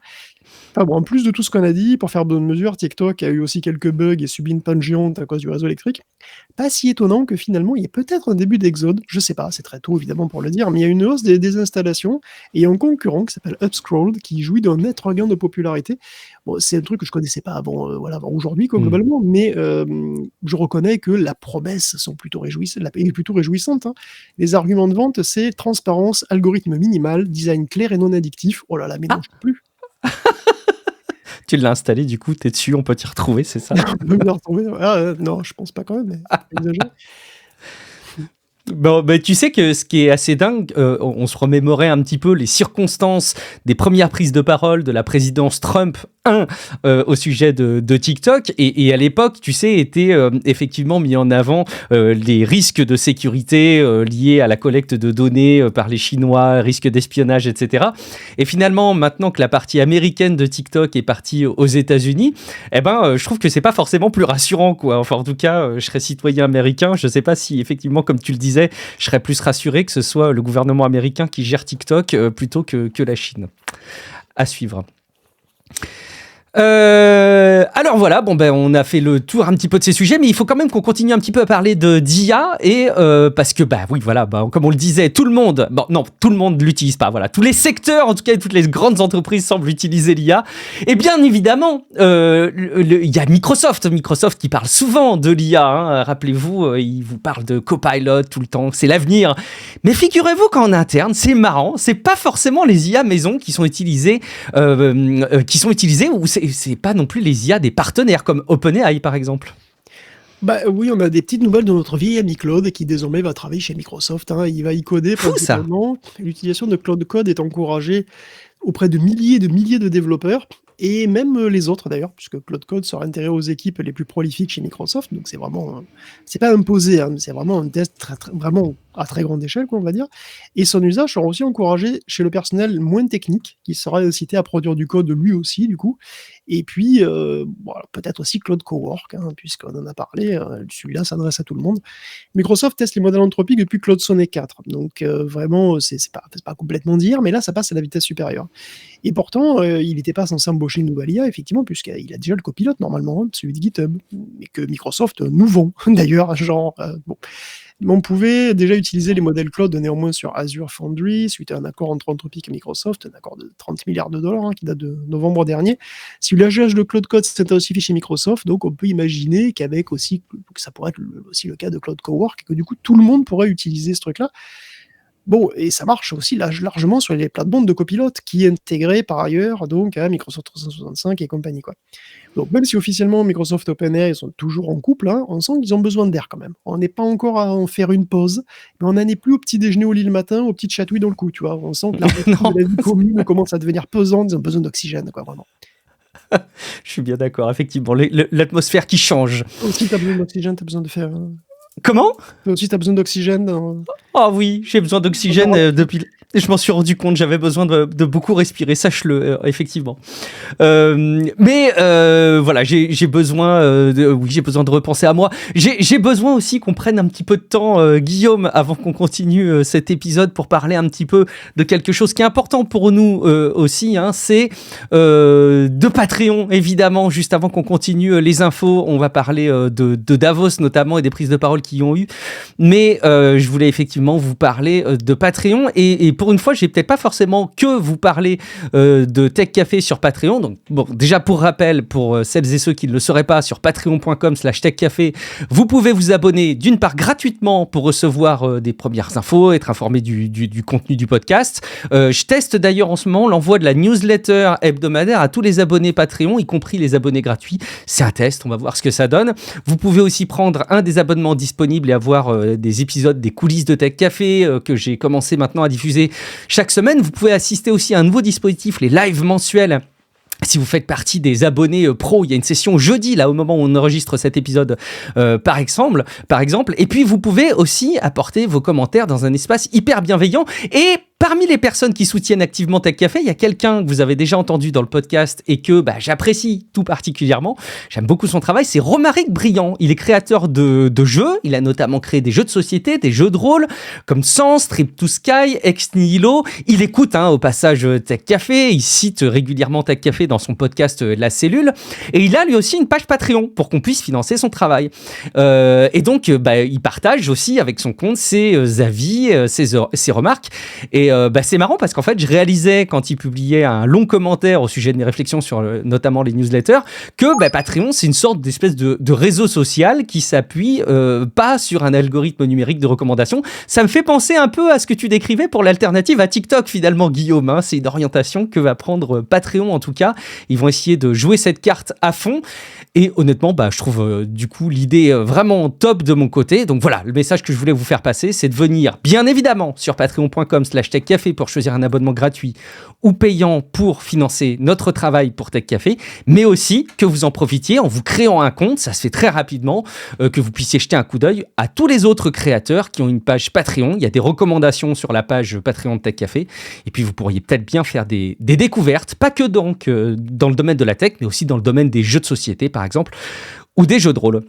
Enfin bon, en plus de tout ce qu'on a dit, pour faire bonne mesure, TikTok a eu aussi quelques bugs et subi une panne géante à cause du réseau électrique. Pas si étonnant que finalement, il y ait peut-être un début d'exode, je sais pas, c'est très tôt évidemment pour le dire, mais il y a une hausse des installations, et il y a un concurrent qui s'appelle Upscrolled, qui jouit d'un net regain de popularité. Bon, c'est un truc que je connaissais pas avant, voilà, avant aujourd'hui, quoi, globalement, mais je reconnais que la promesse sont plutôt est plutôt réjouissante. Hein. Les arguments de vente, c'est transparence, algorithme minimal, design clair et non addictif. Oh là là, mais non, je peux plus. Tu l'as installé, du coup, t'es dessus, on peut t'y retrouver, c'est ça? On peut me retrouver. Non, je pense pas quand même, mais exagéré. Bon, bah, tu sais que ce qui est assez dingue, on se remémorait un petit peu les circonstances des premières prises de parole de la présidence Trump 1 au sujet de TikTok, et à l'époque, tu sais, était effectivement mis en avant les risques de sécurité liés à la collecte de données par les Chinois, risques d'espionnage, etc. Et finalement, maintenant que la partie américaine de TikTok est partie aux États-Unis, eh ben, je trouve que c'est pas forcément plus rassurant, quoi. Enfin, en tout cas, je serais citoyen américain, je sais pas si effectivement, comme tu le disais, je serais plus rassuré que ce soit le gouvernement américain qui gère TikTok plutôt que la Chine. À suivre. Alors voilà, bon ben on a fait le tour un petit peu de ces sujets, mais il faut quand même qu'on continue un petit peu à parler d'IA, et parce que bah oui voilà, bah, comme on le disait, tout le monde l'utilise pas, voilà, tous les secteurs, en tout cas toutes les grandes entreprises semblent utiliser l'IA, et bien évidemment il y a Microsoft qui parle souvent de l'IA, hein, rappelez-vous, il vous parle de Copilot tout le temps, c'est l'avenir, mais figurez-vous qu'en interne, c'est marrant, c'est pas forcément les IA maison qui sont utilisées ou c'est pas non plus les IA des partenaires comme OpenAI par exemple. Bah oui, on a des petites nouvelles de notre vieil ami Claude qui désormais va travailler chez Microsoft. Hein. Il va y coder principalement. L'utilisation de Claude Code est encouragée auprès de milliers de développeurs, et même les autres d'ailleurs, puisque Claude Code sera intégré aux équipes les plus prolifiques chez Microsoft. Donc c'est vraiment, c'est pas imposé, hein, c'est vraiment un test vraiment à très grande échelle, quoi, on va dire. Et son usage sera aussi encouragé chez le personnel moins technique, qui sera incité à produire du code lui aussi, du coup. Et puis, peut-être aussi Claude Cowork, hein, puisqu'on en a parlé, celui-là s'adresse à tout le monde. Microsoft teste les modèles anthropiques depuis Claude Sonnet 4, donc vraiment, c'est pas complètement dire, mais là, ça passe à la vitesse supérieure. Et pourtant, il n'était pas censé embaucher une nouvelle IA, effectivement, puisqu'il a déjà le copilote, normalement, celui de GitHub, mais que Microsoft nous vend, d'ailleurs, genre, bon. On pouvait déjà utiliser les modèles Claude néanmoins sur Azure Foundry, suite à un accord entre Anthropic et Microsoft, un accord de 30 milliards de dollars hein, qui date de novembre dernier. Si l'usage de Claude Code s'est intensifié chez Microsoft, donc on peut imaginer qu'avec aussi, que ça pourrait être aussi le cas de Claude Cowork, et que du coup tout le monde pourrait utiliser ce truc-là. Bon, et ça marche aussi largement sur les plates-bandes de copilote, qui est intégré par ailleurs donc à Microsoft 365 et compagnie, quoi. Donc même si officiellement Microsoft et OpenAI sont toujours en couple, hein, on sent qu'ils ont besoin d'air quand même. On n'est pas encore à en faire une pause, mais on n'en est plus au petit déjeuner au lit le matin, aux petites chatouilles dans le cou, tu vois. On sent que la vie commune commence à devenir pesante, ils ont besoin d'oxygène, quoi, vraiment. Je suis bien d'accord, effectivement, l'atmosphère qui change. Aussi, t'as besoin d'oxygène, t'as besoin de faire... Comment ? Aussi, t'as besoin d'oxygène dans... Oh oui, j'ai besoin d'oxygène depuis... Je m'en suis rendu compte, j'avais besoin de beaucoup respirer, sache-le, effectivement. Mais voilà, j'ai besoin j'ai besoin de repenser à moi. J'ai besoin aussi qu'on prenne un petit peu de temps, Guillaume, avant qu'on continue cet épisode, pour parler un petit peu de quelque chose qui est important pour nous aussi, hein, c'est de Patreon, évidemment. Juste avant qu'on continue les infos, on va parler de Davos notamment et des prises de parole qui y ont eu. Mais je voulais effectivement vous parler de Patreon, et pour une fois, je vais peut-être pas forcément que vous parler de Tech Café sur Patreon. Donc, bon, déjà pour rappel, pour celles et ceux qui ne le sauraient pas, sur patreon.com/techcafé, vous pouvez vous abonner d'une part gratuitement pour recevoir des premières infos, être informé du contenu du podcast. Je teste d'ailleurs en ce moment l'envoi de la newsletter hebdomadaire à tous les abonnés Patreon, y compris les abonnés gratuits. C'est un test, on va voir ce que ça donne. Vous pouvez aussi prendre un des abonnements disponibles et avoir des épisodes des coulisses de Tech Café que j'ai commencé maintenant à diffuser chaque semaine. Vous pouvez assister aussi à un nouveau dispositif, les lives mensuels. Si vous faites partie des abonnés pro, il y a une session jeudi, là, au moment où on enregistre cet épisode, par exemple. Et puis, vous pouvez aussi apporter vos commentaires dans un espace hyper bienveillant. Et Parmi les personnes qui soutiennent activement Tech Café, il y a quelqu'un que vous avez déjà entendu dans le podcast et que j'apprécie tout particulièrement. J'aime beaucoup son travail, c'est Romaric Briand. Il est créateur de jeux, il a notamment créé des jeux de société, des jeux de rôle comme Sens, Trip to Sky, Ex Nihilo. Il écoute au passage Tech Café, il cite régulièrement Tech Café dans son podcast La Cellule, et il a lui aussi une page Patreon pour qu'on puisse financer son travail. Et donc, il partage aussi avec son compte ses avis, ses remarques. Et c'est marrant parce qu'en fait, je réalisais quand il publiait un long commentaire au sujet de mes réflexions sur notamment les newsletters que Patreon, c'est une sorte d'espèce de réseau social qui s'appuie pas sur un algorithme numérique de recommandation. Ça me fait penser un peu à ce que tu décrivais pour l'alternative à TikTok finalement, Guillaume. C'est une orientation que va prendre Patreon en tout cas. Ils vont essayer de jouer cette carte à fond. Et honnêtement, je trouve du coup l'idée vraiment top de mon côté. Donc voilà, le message que je voulais vous faire passer, c'est de venir bien évidemment sur patreon.com/techcafé pour choisir un abonnement gratuit ou payant pour financer notre travail pour Tech Café, mais aussi que vous en profitiez en vous créant un compte, ça se fait très rapidement, que vous puissiez jeter un coup d'œil à tous les autres créateurs qui ont une page Patreon. Il y a des recommandations sur la page Patreon de Tech Café, et puis vous pourriez peut-être bien faire des découvertes, pas que donc dans le domaine de la tech, mais aussi dans le domaine des jeux de société par exemple, ou des jeux de rôle.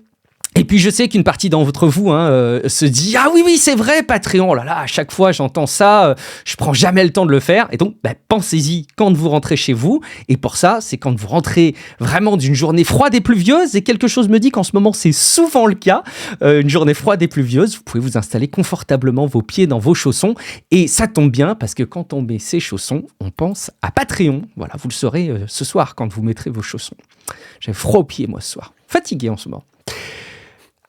Et puis je sais qu'une partie d'entre vous se dit « Ah oui, c'est vrai, Patreon, oh là là, à chaque fois j'entends ça, je prends jamais le temps de le faire. » Et donc, pensez-y quand vous rentrez chez vous. Et pour ça, c'est quand vous rentrez vraiment d'une journée froide et pluvieuse. Et quelque chose me dit qu'en ce moment, c'est souvent le cas. Une journée froide et pluvieuse, vous pouvez vous installer confortablement vos pieds dans vos chaussons. Et ça tombe bien parce que quand on met ses chaussons, on pense à Patreon. Voilà, vous le saurez ce soir quand vous mettrez vos chaussons. J'ai froid aux pieds, moi, ce soir. Fatigué en ce moment.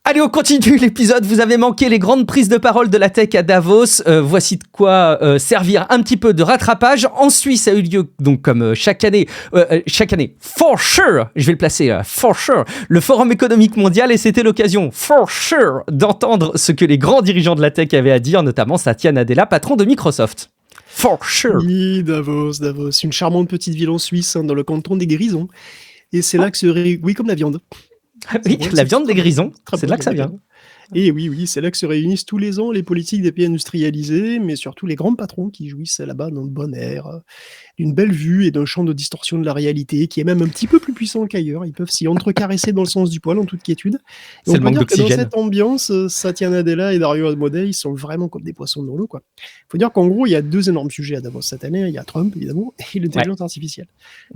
Allez, on continue l'épisode. Vous avez manqué les grandes prises de parole de la tech à Davos. Voici de quoi servir un petit peu de rattrapage. En Suisse, ça a eu lieu, donc comme chaque année, for sure, je vais le placer là, for sure, le Forum économique mondial, et c'était l'occasion, for sure, d'entendre ce que les grands dirigeants de la tech avaient à dire, notamment Satya Nadella, patron de Microsoft. For sure. Oui, Davos, une charmante petite ville en Suisse, dans le canton des Grisons. Et c'est là que oui, comme la viande. Oui, la viande des Grisons, c'est de là que ça vient. Et oui, c'est là que se réunissent tous les ans les politiques des pays industrialisés, mais surtout les grands patrons qui jouissent là-bas d'un bon air, d'une belle vue et d'un champ de distorsion de la réalité qui est même un petit peu plus puissant qu'ailleurs. Ils peuvent s'y entrecaresser dans le sens du poil en toute quiétude. C'est le manque d'oxygène. Dans cette ambiance, Satya Nadella et Dario Amodei, ils sont vraiment comme des poissons dans l'eau, quoi. Faut dire qu'en gros, il y a deux énormes sujets à Davos cette année. Il y a Trump, évidemment, et l'intelligence artificielle.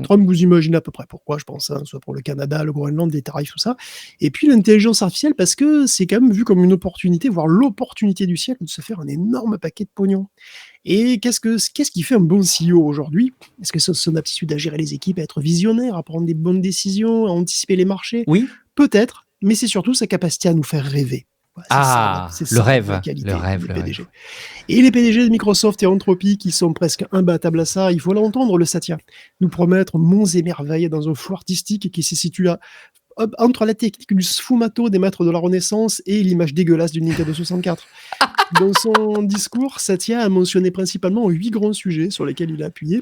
Trump, vous imaginez à peu près pourquoi, je pense, soit pour le Canada, le Groenland, les tarifs, tout ça. Et puis l'intelligence artificielle, parce que c'est quand même vu comme une opportunité, voire l'opportunité du siècle, de se faire un énorme paquet de pognon. Et qu'est-ce qui fait un bon CEO aujourd'hui? Est-ce que c'est son aptitude à gérer les équipes, à être visionnaire, à prendre des bonnes décisions, à anticiper les marchés? Oui. Peut-être, mais c'est surtout sa capacité à nous faire rêver. C'est le rêve. Et les PDG de Microsoft et Anthropic, qui sont presque imbattables à ça, il faut l'entendre, le Satya, nous promettre monts et merveilles dans un flou artistique qui se situe là, entre la technique du sfumato des maîtres de la Renaissance et l'image dégueulasse du Nintendo 64. Dans son discours, Satya a mentionné principalement 8 grands sujets sur lesquels il a appuyé.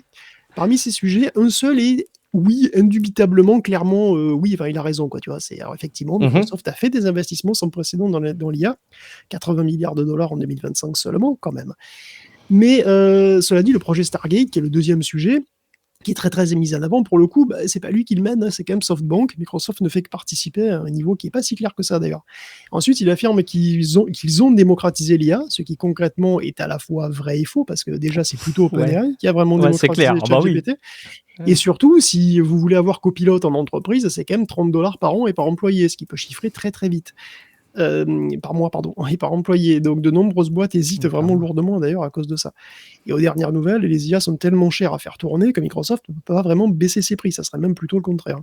Parmi ces sujets, un seul est, oui, indubitablement, clairement, il a raison, quoi, tu vois. Alors, effectivement, Microsoft a fait des investissements sans précédent dans l'IA, 80 milliards de dollars en 2025 seulement, quand même. Mais cela dit, le projet Stargate, qui est le deuxième sujet, qui est très très mis en avant, pour le coup, c'est pas lui qui le mène, c'est quand même SoftBank. Microsoft ne fait que participer à un niveau qui est pas si clair que ça d'ailleurs. Ensuite, il affirme qu'ils ont démocratisé l'IA, ce qui concrètement est à la fois vrai et faux, parce que déjà c'est plutôt OpenAI qui a vraiment démocratisé ChatGPT. Et surtout, si vous voulez avoir copilote en entreprise, c'est quand même $30 par an et par employé, ce qui peut chiffrer très très vite. Par mois, et par employé. Donc de nombreuses boîtes hésitent vraiment lourdement d'ailleurs à cause de ça. Et aux dernières nouvelles, les IA sont tellement chères à faire tourner que Microsoft ne peut pas vraiment baisser ses prix, ça serait même plutôt le contraire.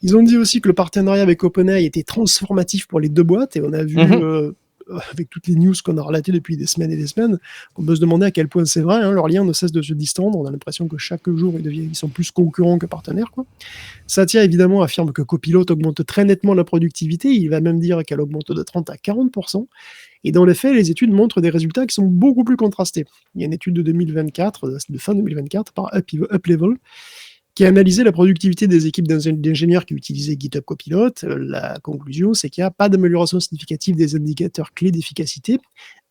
Ils ont dit aussi que le partenariat avec OpenAI était transformatif pour les deux boîtes, et on a vu avec toutes les news qu'on a relatées depuis des semaines et des semaines, on peut se demander à quel point c'est vrai, leur lien ne cesse de se distendre, on a l'impression que chaque jour ils sont plus concurrents que partenaires, quoi. Satya évidemment affirme que Copilot augmente très nettement la productivité, il va même dire qu'elle augmente de 30 à 40%, et dans les faits, les études montrent des résultats qui sont beaucoup plus contrastés. Il y a une étude de 2024, de fin 2024, par UpLevel, qui a analysé la productivité des équipes d'ingénieurs qui utilisaient GitHub Copilot. La conclusion, c'est qu'il n'y a pas d'amélioration significative des indicateurs clés d'efficacité,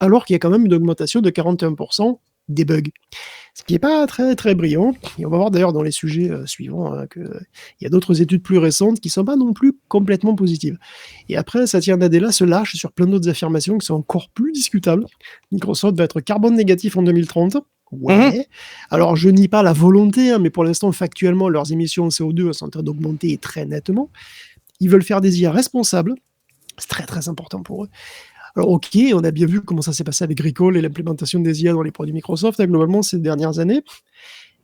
alors qu'il y a quand même une augmentation de 41% des bugs. Ce qui n'est pas très, très brillant. Et on va voir d'ailleurs dans les sujets suivants qu'il y a d'autres études plus récentes qui ne sont pas non plus complètement positives. Et après, Satya Nadella se lâche sur plein d'autres affirmations qui sont encore plus discutables. Microsoft va être carbone négatif en 2030. Ouais. Alors, je nie pas la volonté, hein, mais pour l'instant, factuellement, leurs émissions de CO2 sont en train d'augmenter très nettement. Ils veulent faire des IA responsables. C'est très, très important pour eux. Alors, ok, on a bien vu comment ça s'est passé avec Recall et l'implémentation des IA dans les produits Microsoft, hein, globalement, ces dernières années.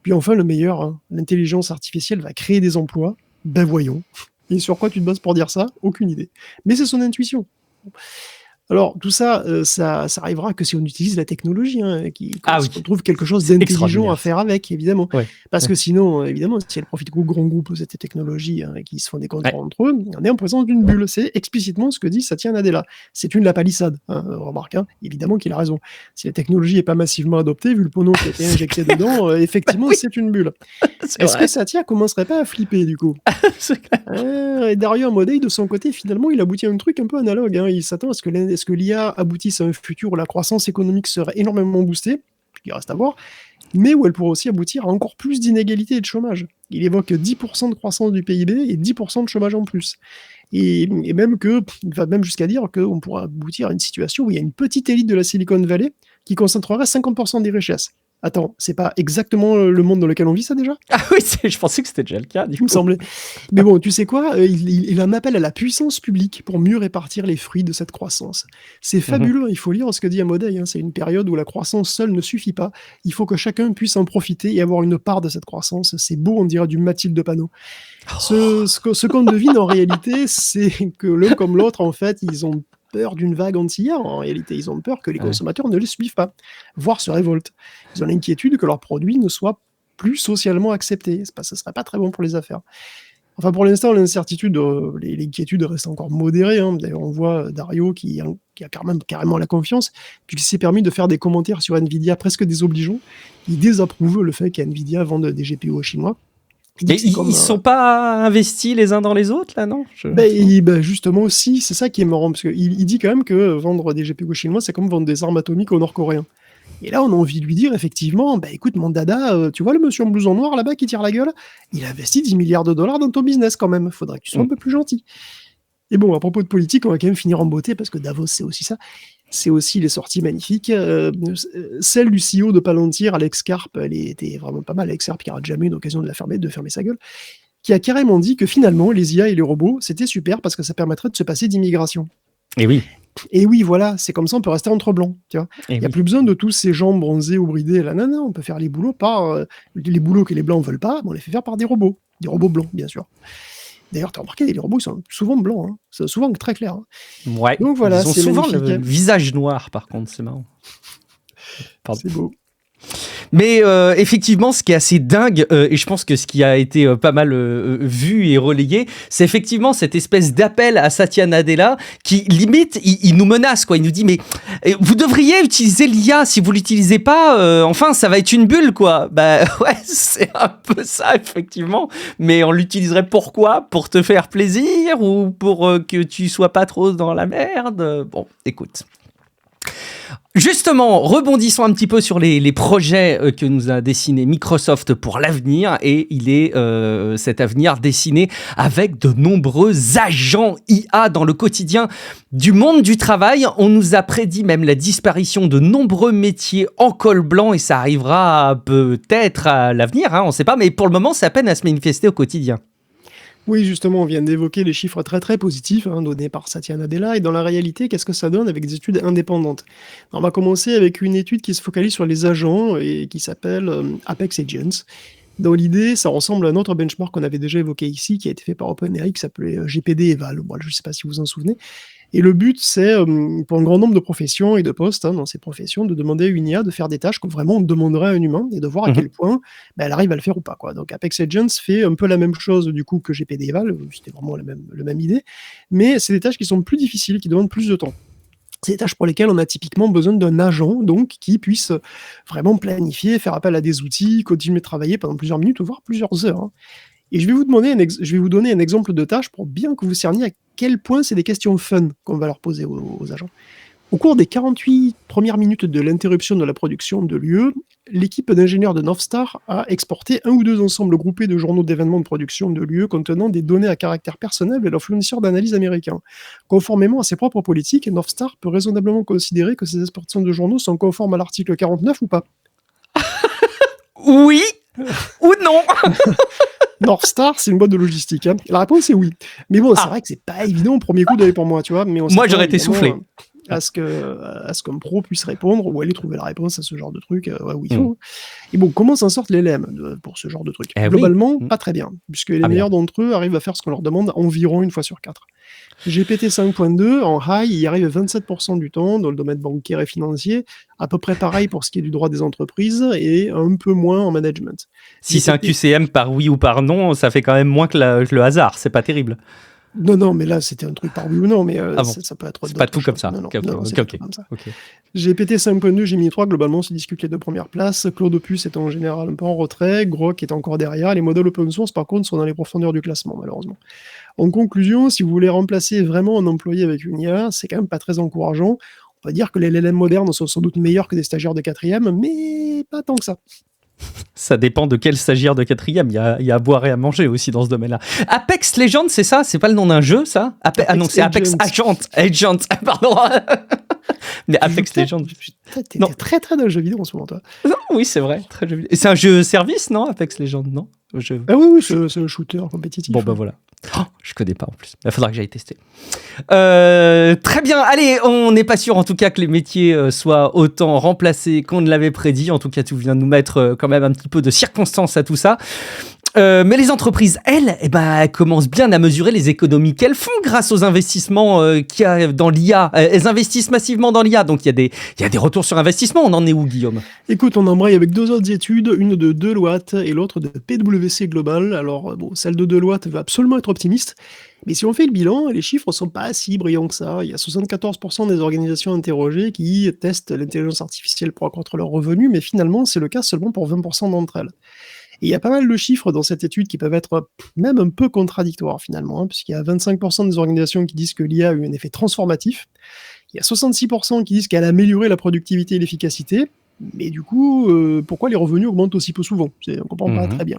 Puis enfin, le meilleur, hein, l'intelligence artificielle va créer des emplois. Ben voyons. Et sur quoi tu te bases pour dire ça? Aucune idée. Mais c'est son intuition. Alors, tout ça, ça arrivera que si on utilise la technologie, hein, qu'on trouve quelque chose d'intelligent à faire avec, évidemment. Ouais. Parce que sinon, évidemment, si elle profite aux grands groupes, cette technologie, hein, et qui se font des contrats entre eux, on est en présence d'une bulle. C'est explicitement ce que dit Satya Nadella. C'est une lapalissade, hein, remarque, hein, évidemment qu'il a raison. Si la technologie n'est pas massivement adoptée, vu le pognon qui a été injecté dedans, effectivement, c'est une bulle. Est-ce que Satya commencerait pas à flipper, du coup? Et Dario Amodei, de son côté, finalement, il aboutit à un truc un peu analogue. Hein. Il s'attend à ce que l'IA aboutisse à un futur où la croissance économique serait énormément boostée, ce qui reste à voir, mais où elle pourrait aussi aboutir à encore plus d'inégalités et de chômage. Il évoque 10% de croissance du PIB et 10% de chômage en plus. Et même il va même jusqu'à dire qu'on pourra aboutir à une situation où il y a une petite élite de la Silicon Valley qui concentrerait 50% des richesses. Attends, c'est pas exactement le monde dans lequel on vit, ça, déjà? Ah oui, je pensais que c'était déjà le cas, du coup. Il me semblait. Mais bon, tu sais quoi? Il en appelle à la puissance publique pour mieux répartir les fruits de cette croissance. C'est fabuleux, il faut lire ce que dit Amodei. Hein. C'est une période où la croissance seule ne suffit pas. Il faut que chacun puisse en profiter et avoir une part de cette croissance. C'est beau, on dirait du Mathilde Panot. Ce qu'on devine en réalité, c'est que l'un comme l'autre, en fait, ils ont peur d'une vague anti-IA. En réalité, ils ont peur que les consommateurs ne les suivent pas, voire se révoltent. Ils ont l'inquiétude que leurs produits ne soient plus socialement acceptés. Ce ne serait pas très bon pour les affaires. Enfin, pour l'instant, l'incertitude, l'inquiétude reste encore modérée. Hein. D'ailleurs, on voit Dario qui a carrément la confiance, puisqu'il s'est permis de faire des commentaires sur Nvidia presque désobligeants. Il désapprouve le fait qu'Nvidia vende des GPU aux Chinois. Mais ils ne sont pas investis les uns dans les autres, là, non? Justement aussi, c'est ça qui est marrant, parce qu'il dit quand même que vendre des GPU chinois, c'est comme vendre des armes atomiques aux Nord-Coréens. Et là, on a envie de lui dire, effectivement, écoute, mon dada, tu vois le monsieur en blouson noir, là-bas, qui tire la gueule? Il investit 10 milliards de dollars dans ton business, quand même. Faudrait que tu sois un peu plus gentil. Et bon, à propos de politique, on va quand même finir en beauté, parce que Davos, c'est aussi ça. C'est aussi les sorties magnifiques. Celle du CEO de Palantir, Alex Karp, elle était vraiment pas mal. Alex Karp qui n'aura jamais eu l'occasion de fermer sa gueule, qui a carrément dit que finalement, les IA et les robots, c'était super parce que ça permettrait de se passer d'immigration. Et oui. Et oui, voilà, c'est comme ça, on peut rester entre blancs. Il n'y a plus besoin de tous ces gens bronzés ou bridés. Là, non, on peut faire les boulots par les boulots que les blancs ne veulent pas, on les fait faire par des robots blancs, bien sûr. D'ailleurs, tu as remarqué, les robots, ils sont souvent blancs. Hein. C'est souvent très clair. Hein. Ouais. Donc voilà, ils ont souvent le visage noir, par contre, c'est marrant. C'est beau. Mais effectivement, ce qui est assez dingue, et je pense que ce qui a été pas mal vu et relayé, c'est effectivement cette espèce d'appel à Satya Nadella qui, limite, il nous menace, quoi. Il nous dit, mais vous devriez utiliser l'IA, si vous l'utilisez pas, enfin, ça va être une bulle, quoi. Ouais, c'est un peu ça, effectivement. Mais on l'utiliserait pourquoi? Pour te faire plaisir ou pour que tu sois pas trop dans la merde? Bon, écoute. Justement, rebondissons un petit peu sur les projets que nous a dessinés Microsoft pour l'avenir, et il est cet avenir dessiné avec de nombreux agents IA dans le quotidien du monde du travail. On nous a prédit même la disparition de nombreux métiers en col blanc, et ça arrivera peut-être à l'avenir, hein, on ne sait pas, mais pour le moment, c'est à peine à se manifester au quotidien. Oui, justement, on vient d'évoquer les chiffres très très positifs donnés par Satya Nadella, et dans la réalité, qu'est-ce que ça donne avec des études indépendantes? On va commencer avec une étude qui se focalise sur les agents et qui s'appelle Apex Agents. Dans l'idée, ça ressemble à un autre benchmark qu'on avait déjà évoqué ici, qui a été fait par OpenAI, qui s'appelait GPD Eval. Bon, je ne sais pas si vous vous en souvenez. Et le but, c'est, pour un grand nombre de professions et de postes dans ces professions, de demander à une IA de faire des tâches que vraiment on demanderait à un humain, et de voir à quel point elle arrive à le faire ou pas, quoi. Donc Apex Agents fait un peu la même chose du coup que GPD Eval, c'était vraiment la même idée, mais c'est des tâches qui sont plus difficiles, qui demandent plus de temps. C'est des tâches pour lesquelles on a typiquement besoin d'un agent, donc, qui puisse vraiment planifier, faire appel à des outils, continuer de travailler pendant plusieurs minutes ou voire plusieurs heures. Hein. Et je vais vous donner un exemple de tâche pour bien que vous cerniez à quel point c'est des questions fun qu'on va leur poser aux agents. Au cours des 48 premières minutes de l'interruption de la production de l'UE, l'équipe d'ingénieurs de Northstar a exporté un ou deux ensembles groupés de journaux d'événements de production de l'UE contenant des données à caractère personnel de leur fournisseur d'analyse américain. Conformément à ses propres politiques, Northstar peut raisonnablement considérer que ces exportations de journaux sont conformes à l'article 49 ou pas. Oui ou non. Northstar, c'est une boîte de logistique. Hein. La réponse est oui. Mais bon, c'est vrai que c'est pas évident au premier coup d'aller pour moi, tu vois. Mais moi, j'aurais été soufflé. À ce qu'un pro puisse répondre ou aller trouver la réponse à ce genre de truc où il faut. Et bon, comment s'en sortent les LLM pour ce genre de truc? Globalement, pas très bien, puisque les meilleurs d'entre eux arrivent à faire ce qu'on leur demande environ une fois sur 4. GPT 5.2, en high, il y arrive 27% du temps dans le domaine bancaire et financier, à peu près pareil pour ce qui est du droit des entreprises et un peu moins en management. Si c'est un QCM par oui ou par non, ça fait quand même moins que le hasard, c'est pas terrible. Non, mais là, c'était un truc par oui ou non, mais ça peut être... C'est pas tout comme ça. Non, c'est pas tout comme ça. GPT 5.2, Gemini 3, globalement, se discute les deux premières places. Claude Opus est en général un peu en retrait. Grok est encore derrière. Les modèles open source, par contre, sont dans les profondeurs du classement, malheureusement. En conclusion, si vous voulez remplacer vraiment un employé avec une IA, c'est quand même pas très encourageant. On va dire que les LLM modernes sont sans doute meilleurs que des stagiaires de 4e, mais pas tant que ça. Ça dépend de quel stagiaire de 4e. Il y a à boire et à manger aussi dans ce domaine-là. Apex Legends, c'est ça? C'est pas le nom d'un jeu, ça? Ah non, c'est Apex Agent. Pardon. Mais Apex Legends. T'es très très dans le jeu vidéo en ce moment, toi. Non, oui, c'est vrai. Très jeu vidéo. Et c'est un jeu service, non? Apex Legends, non? Oui, c'est un shooter compétitif. Bon, bah voilà. Oh, je connais pas en plus. Il faudra que j'aille tester. Très bien. Allez, on n'est pas sûr en tout cas que les métiers soient autant remplacés qu'on ne l'avait prédit. En tout cas, tu viens de nous mettre quand même un petit peu de circonstances à tout ça. Mais les entreprises, elles commencent bien à mesurer les économies qu'elles font grâce aux investissements qu'il y a dans l'IA. Elles investissent massivement dans l'IA, donc il y a des retours sur investissement. On en est où, Guillaume? Écoute, on embraye avec deux autres études, une de Deloitte et l'autre de PwC Global. Alors, celle de Deloitte veut absolument être optimiste, mais si on fait le bilan, les chiffres sont pas si brillants que ça. Il y a 74% des organisations interrogées qui testent l'intelligence artificielle pour accroître leurs revenus, mais finalement, c'est le cas seulement pour 20% d'entre elles. Et il y a pas mal de chiffres dans cette étude qui peuvent être même un peu contradictoires finalement, puisqu'il y a 25% des organisations qui disent que l'IA a eu un effet transformatif, il y a 66% qui disent qu'elle a amélioré la productivité et l'efficacité, mais du coup, pourquoi les revenus augmentent aussi peu souvent? On ne comprend pas très bien.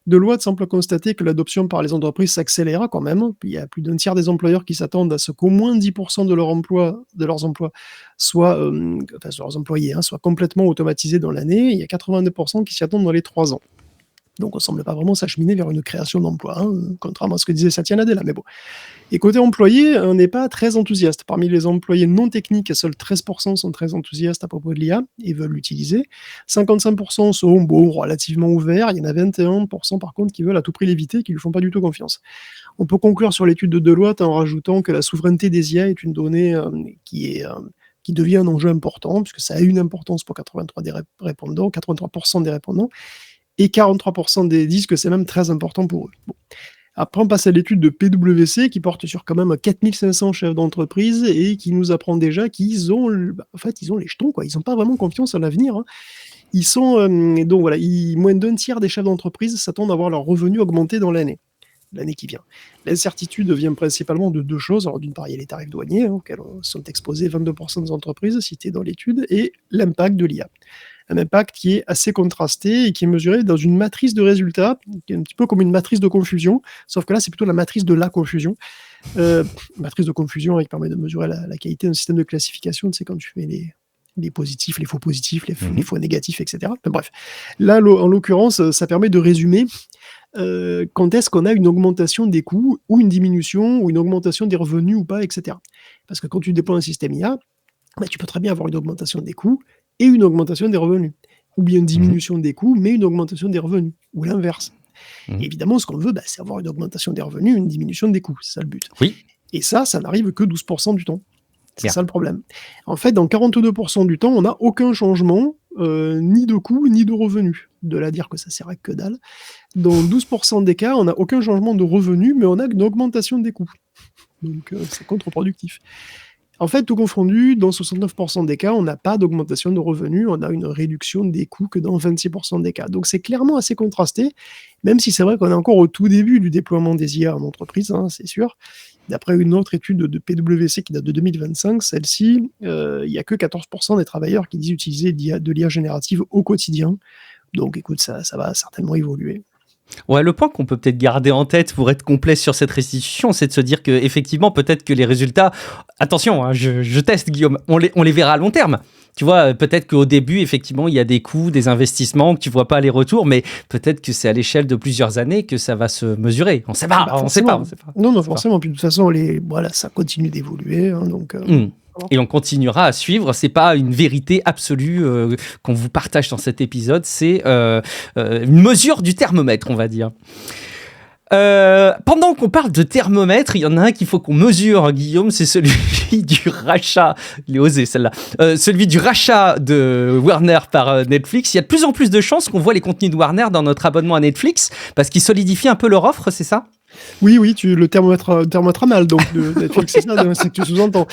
Deloitte semble constater que l'adoption par les entreprises s'accélérera quand même. Il y a plus d'un tiers des employeurs qui s'attendent à ce qu'au moins 10% de leurs emplois soient complètement automatisés dans l'année. Il y a 82% qui s'y attendent dans les 3 ans. Donc on ne semble pas vraiment s'acheminer vers une création d'emplois, contrairement à ce que disait Satya Nadella, mais bon. Et côté employé, on n'est pas très enthousiaste. Parmi les employés non techniques, seuls 13% sont très enthousiastes à propos de l'IA et veulent l'utiliser. 55% sont relativement ouverts. Il y en a 21% par contre qui veulent à tout prix l'éviter, qui ne lui font pas du tout confiance. On peut conclure sur l'étude de Deloitte en rajoutant que la souveraineté des IA est une donnée qui devient un enjeu important, puisque ça a une importance pour 83% des répondants, et 43% disent que c'est même très important pour eux. Bon. Après, on passe à l'étude de PwC qui porte sur quand même 4500 chefs d'entreprise et qui nous apprend déjà qu'ils ont, ils ont les jetons, quoi. Ils n'ont pas vraiment confiance en l'avenir. Hein. Ils sont, moins d'un tiers des chefs d'entreprise s'attendent à voir leurs revenus augmenter dans l'année qui vient. L'incertitude vient principalement de deux choses. Alors, d'une part, il y a les tarifs douaniers auxquels sont exposés 22% des entreprises citées dans l'étude et l'impact de l'IA. Un impact qui est assez contrasté et qui est mesuré dans une matrice de résultats, qui est un petit peu comme une matrice de confusion, sauf que là, c'est plutôt la matrice de la confusion. Matrice de confusion qui permet de mesurer la qualité d'un système de classification, tu sais, quand tu fais les positifs, les faux positifs, les faux négatifs, etc. Enfin, bref. Là, en l'occurrence, ça permet de résumer quand est-ce qu'on a une augmentation des coûts, ou une diminution, ou une augmentation des revenus, ou pas, etc. Parce que quand tu déploies un système IA, tu peux très bien avoir une augmentation des coûts, et une augmentation des revenus. Ou bien une diminution des coûts, mais une augmentation des revenus. Ou l'inverse. Et évidemment, ce qu'on veut, c'est avoir une augmentation des revenus, une diminution des coûts. C'est ça le but. Oui. Et ça n'arrive que 12% du temps. C'est ça le problème. En fait, dans 42% du temps, on n'a aucun changement, ni de coûts, ni de revenus. De là dire que ça sert à que dalle. Dans 12% des cas, on n'a aucun changement de revenus, mais on a une augmentation des coûts. Donc, c'est contre-productif. En fait, tout confondu, dans 69% des cas, on n'a pas d'augmentation de revenus, on a une réduction des coûts que dans 26% des cas. Donc c'est clairement assez contrasté, même si c'est vrai qu'on est encore au tout début du déploiement des IA en entreprise, hein, c'est sûr. D'après une autre étude de PwC qui date de 2025, celle-ci, il n'y a que 14% des travailleurs qui disent utiliser de l'IA générative au quotidien. Donc écoute, ça va certainement évoluer. Ouais, le point qu'on peut peut-être garder en tête pour être complet sur cette restitution, c'est de se dire que effectivement, peut-être que les résultats, attention, hein, je teste Guillaume, on les verra à long terme. Tu vois, peut-être qu'au début, effectivement, il y a des coûts, des investissements, que tu vois pas les retours, mais peut-être que c'est à l'échelle de plusieurs années que ça va se mesurer. On sait pas, Bah, on sait pas. Non, forcément. Puis de toute façon, voilà, ça continue d'évoluer. Hein, donc, Et on continuera à suivre. C'est pas une vérité absolue qu'on vous partage dans cet épisode. C'est une mesure du thermomètre, on va dire. Pendant qu'on parle de thermomètre, il y en a un qu'il faut qu'on mesure, hein, Guillaume, c'est celui du rachat. Il est osé celle-là. Celui du rachat de Warner par Netflix. Il y a de plus en plus de chances qu'on voit les contenus de Warner dans notre abonnement à Netflix parce qu'ils solidifient un peu leur offre, c'est ça ? Oui, le thermomètre a mal, donc de Netflix, c'est ça, c'est que tu sous-entends.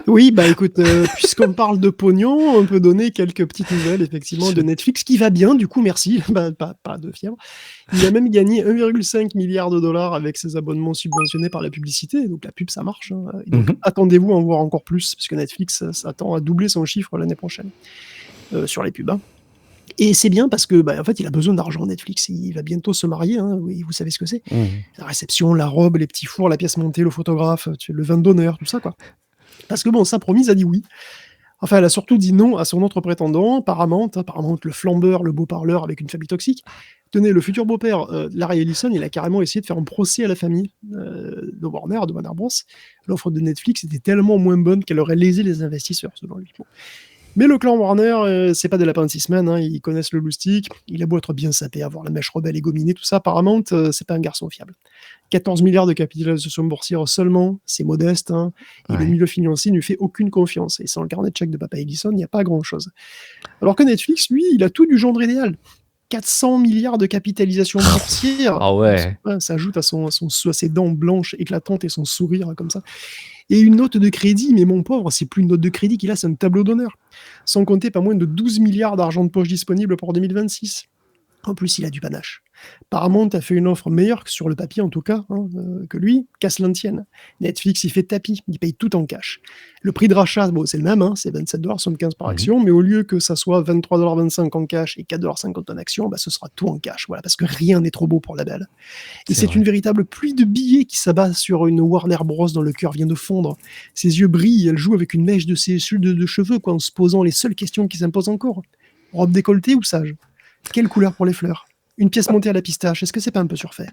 Oui, bah écoute, puisqu'on parle de pognon, on peut donner quelques petites nouvelles, effectivement, de Netflix, qui va bien, du coup, merci, pas de fièvre. Il a même gagné 1,5 milliard de dollars avec ses abonnements subventionnés par la publicité, donc la pub, ça marche. Hein. Et donc, attendez-vous à en voir encore plus, parce que Netflix s'attend à doubler son chiffre l'année prochaine sur les pubs. Hein. Et c'est bien parce que, en fait, il a besoin d'argent, Netflix. Il va bientôt se marier, hein, oui, vous savez ce que c'est. La réception, la robe, les petits fours, la pièce montée, le photographe, le vin d'honneur, tout ça, quoi. Parce que sa promise a dit oui. Enfin, elle a surtout dit non à son autre prétendant, Paramount, le flambeur, le beau parleur avec une famille toxique. Tenez, le futur beau-père, Larry Ellison, il a carrément essayé de faire un procès à la famille de Warner Bros. L'offre de Netflix était tellement moins bonne qu'elle aurait lésé les investisseurs, selon lui. Bon. Mais le clan Warner, c'est pas des lapins de 6 semaines, hein, ils connaissent le loustic, il a beau être bien sapé, avoir la mèche rebelle et gominée, tout ça, Paramount, c'est pas un garçon fiable. 14 milliards de capitalisation boursière seulement, c'est modeste, hein, et le milieu financier ne lui fait aucune confiance, et sans le carnet de chèques de Papa Ellison, il n'y a pas grand-chose. Alors que Netflix, lui, il a tout du genre idéal. 400 milliards de capitalisation boursière. Ah ouais. Ça ajoute à ses dents blanches éclatantes et son sourire comme ça. Et une note de crédit, mais mon pauvre, c'est plus une note de crédit qu'il a, c'est un tableau d'honneur. Sans compter pas moins de 12 milliards d'argent de poche disponible pour 2026. En plus, il a du panache. Paramount a fait une offre meilleure que sur le papier, en tout cas, que lui, qu'à cela ne tienne. Netflix, il fait tapis, il paye tout en cash. Le prix de rachat, c'est le même, c'est 27,75$ par action, mais au lieu que ça soit 23,25$ en cash et 4,50$ en action, ce sera tout en cash, voilà, parce que rien n'est trop beau pour la belle. Et c'est une véritable pluie de billets qui s'abat sur une Warner Bros. Dont le cœur vient de fondre. Ses yeux brillent, elle joue avec une mèche de ses de cheveux, en se posant les seules questions qui s'imposent encore. Robe décolletée ou sage ? Quelle couleur pour les fleurs ? Une pièce montée à la pistache, est-ce que c'est pas un peu surfait ?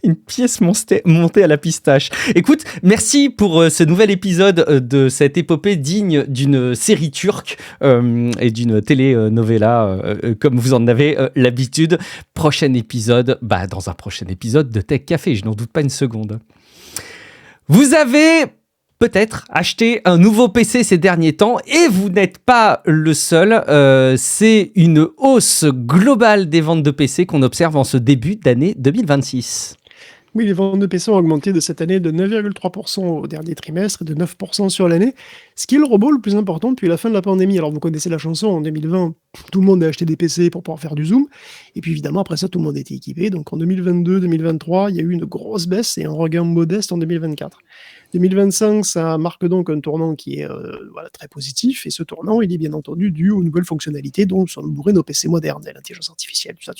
Une pièce montée à la pistache. Écoute, merci pour ce nouvel épisode de cette épopée digne d'une série turque et d'une telenovela comme vous en avez l'habitude. Prochain épisode, dans un prochain épisode de Tech Café, je n'en doute pas une seconde. Vous avez peut-être acheté un nouveau PC ces derniers temps et vous n'êtes pas le seul. C'est une hausse globale des ventes de PC qu'on observe en ce début d'année 2026. Oui, les ventes de PC ont augmenté de cette année de 9,3% au dernier trimestre et de 9% sur l'année, ce qui est le rebond le plus important depuis la fin de la pandémie. Alors vous connaissez la chanson, en 2020, tout le monde a acheté des PC pour pouvoir faire du Zoom, et puis évidemment après ça tout le monde était équipé, donc en 2022-2023 il y a eu une grosse baisse et un regain modeste en 2024. 2025, ça marque donc un tournant qui est très positif, et ce tournant, il est bien entendu dû aux nouvelles fonctionnalités dont sont bourrés nos PC modernes, l'intelligence artificielle, tout ça.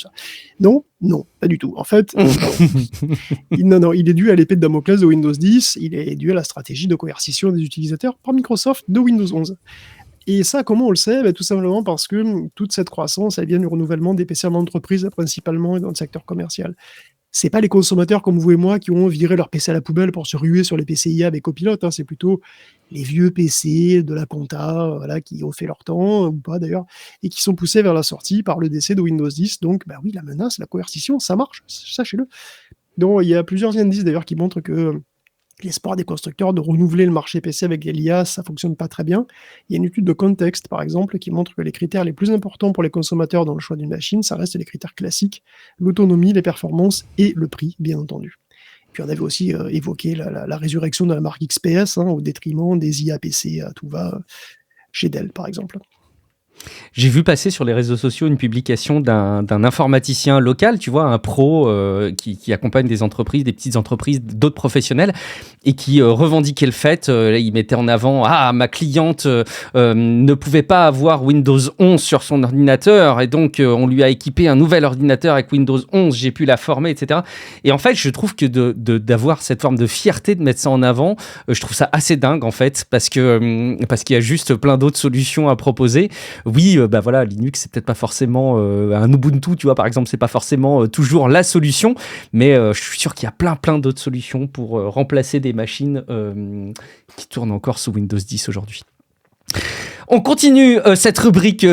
Non, pas du tout. En fait, il est dû à l'épée de Damoclès de Windows 10, il est dû à la stratégie de coercition des utilisateurs par Microsoft de Windows 11. Et ça, comment on le sait ? Tout simplement parce que toute cette croissance, elle vient du renouvellement des PC en entreprise, principalement et dans le secteur commercial. C'est pas les consommateurs comme vous et moi qui ont viré leur PC à la poubelle pour se ruer sur les PC IA avec Copilot, c'est plutôt les vieux PC de la compta, qui ont fait leur temps, ou pas d'ailleurs, et qui sont poussés vers la sortie par le décès de Windows 10. Donc, oui, la menace, la coercition, ça marche, sachez-le. Donc, il y a plusieurs indices d'ailleurs qui montrent que l'espoir des constructeurs de renouveler le marché PC avec l'IA, ça fonctionne pas très bien. Il y a une étude de contexte, par exemple, qui montre que les critères les plus importants pour les consommateurs dans le choix d'une machine, ça reste les critères classiques, l'autonomie, les performances et le prix, bien entendu. Puis on avait aussi évoqué la résurrection de la marque XPS, au détriment des IA PC à tout va chez Dell, par exemple. J'ai vu passer sur les réseaux sociaux une publication d'un informaticien local, tu vois, un pro qui accompagne des entreprises, des petites entreprises, d'autres professionnels, et qui revendiquait le fait, il mettait en avant « Ah, ma cliente ne pouvait pas avoir Windows 11 sur son ordinateur, et donc on lui a équipé un nouvel ordinateur avec Windows 11, j'ai pu la former, etc. » Et en fait, je trouve que d'avoir cette forme de fierté, de mettre ça en avant, je trouve ça assez dingue, en fait, parce qu'il y a juste plein d'autres solutions à proposer. Oui, voilà, Linux, c'est peut-être pas forcément un Ubuntu, tu vois, par exemple, c'est pas forcément toujours la solution, mais je suis sûr qu'il y a plein d'autres solutions pour remplacer des machines qui tournent encore sous Windows 10 aujourd'hui. On continue cette rubrique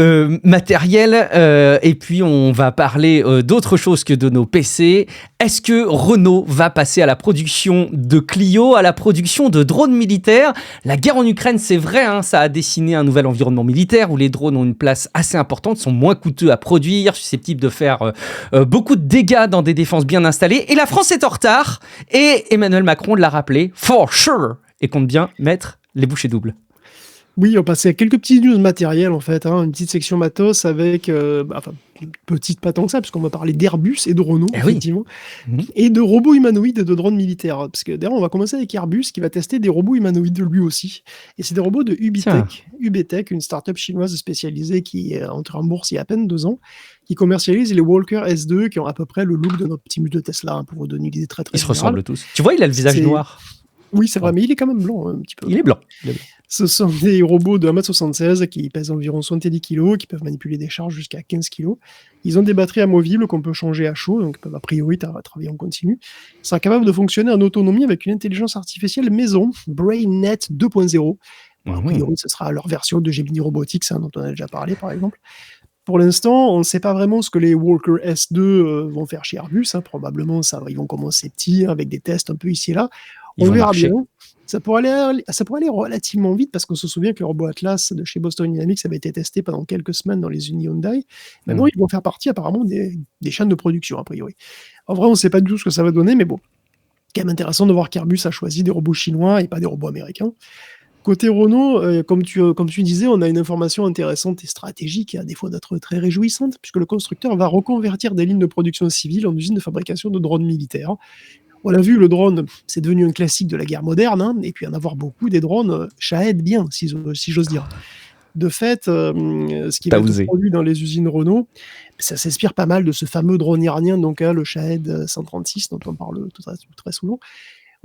matérielle et puis on va parler d'autre chose que de nos PC. Est-ce que Renault va passer à la production de Clio, à la production de drones militaires ? La guerre en Ukraine, c'est vrai, ça a dessiné un nouvel environnement militaire où les drones ont une place assez importante, sont moins coûteux à produire, susceptibles de faire beaucoup de dégâts dans des défenses bien installées. Et la France est en retard et Emmanuel Macron l'a rappelé, for sure, et compte bien mettre les bouchées doubles. Oui, on passait à quelques petites news matérielles en fait, une petite section matos avec, petite pas tant que ça, puisqu'on va parler d'Airbus et de Renault, effectivement, et de robots humanoïdes et de drones militaires. Parce que d'ailleurs, on va commencer avec Airbus qui va tester des robots humanoïdes lui aussi. Et c'est des robots de UBTech, une start-up chinoise spécialisée qui est entrée en bourse il y a à peine 2 ans, qui commercialise les Walker S2 qui ont à peu près le look de notre petit muscle de Tesla, pour vous donner une idée très Ils se générale. ressemblent tous. Tu vois, il a le visage noir. Oui, c'est vrai, mais il est quand même blanc un petit peu. Il est blanc. Ce sont des robots de 1m76 qui pèsent environ 70 kg, qui peuvent manipuler des charges jusqu'à 15 kg. Ils ont des batteries amovibles qu'on peut changer à chaud, donc ils peuvent a priori travailler en continu. Ils sont capables de fonctionner en autonomie avec une intelligence artificielle maison, BrainNet 2.0. A priori, ce sera leur version de Gemini Robotics, dont on a déjà parlé par exemple. Pour l'instant, on ne sait pas vraiment ce que les Walker S2 vont faire chez Airbus. Probablement, ils vont commencer petits, avec des tests un peu ici et là. On verra bien. Ça pourrait aller relativement vite parce qu'on se souvient que le robot Atlas de chez Boston Dynamics avait été testé pendant quelques semaines dans les unités Hyundai. Maintenant, ils vont faire partie apparemment des chaînes de production, a priori. En vrai, on ne sait pas du tout ce que ça va donner, mais bon, quand même intéressant de voir qu'Airbus a choisi des robots chinois et pas des robots américains. Côté Renault, comme tu disais, on a une information intéressante et stratégique, à défaut d'être très réjouissante, puisque le constructeur va reconvertir des lignes de production civile en usines de fabrication de drones militaires. On l'a vu, le drone, c'est devenu un classique de la guerre moderne, et puis en avoir beaucoup des drones, ça aide bien, si j'ose dire. De fait, ce qui va être produit dans les usines Renault, ça s'inspire pas mal de ce fameux drone iranien, donc le Shahed 136, dont on parle très souvent.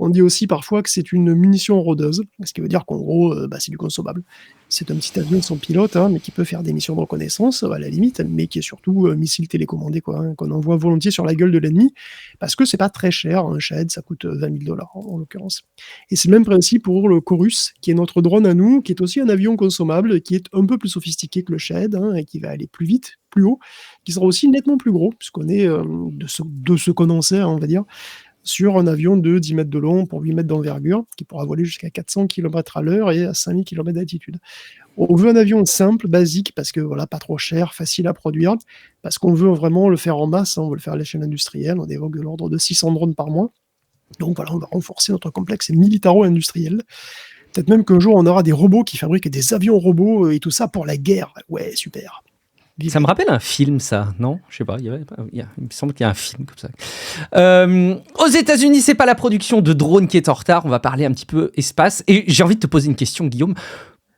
On dit aussi parfois que c'est une munition rôdeuse, ce qui veut dire qu'en gros, c'est du consommable. C'est un petit avion sans pilote, mais qui peut faire des missions de reconnaissance, à la limite, mais qui est surtout missile télécommandé, qu'on envoie volontiers sur la gueule de l'ennemi, parce que c'est pas très cher. Un Shahed, ça coûte $20 000 en l'occurrence. Et c'est le même principe pour le Chorus, qui est notre drone à nous, qui est aussi un avion consommable, qui est un peu plus sophistiqué que le Shahed, et qui va aller plus vite, plus haut, qui sera aussi nettement plus gros, puisqu'on est de ce qu'on en sait, on va dire, sur un avion de 10 mètres de long pour 8 mètres d'envergure, qui pourra voler jusqu'à 400 km/h et à 5000 km d'altitude. On veut un avion simple, basique, parce que voilà, pas trop cher, facile à produire, parce qu'on veut vraiment le faire en masse, on veut le faire à l'échelle industrielle, on évoque de l'ordre de 600 drones par mois. Donc voilà, on va renforcer notre complexe militaro-industriel. Peut-être même qu'un jour, on aura des robots qui fabriquent des avions robots et tout ça pour la guerre. Ouais, super. Ça me rappelle un film, ça, non ? Je sais pas, il me semble qu'il y a un film comme ça. Aux États-Unis, c'est pas la production de drones qui est en retard. On va parler un petit peu espace. Et j'ai envie de te poser une question, Guillaume.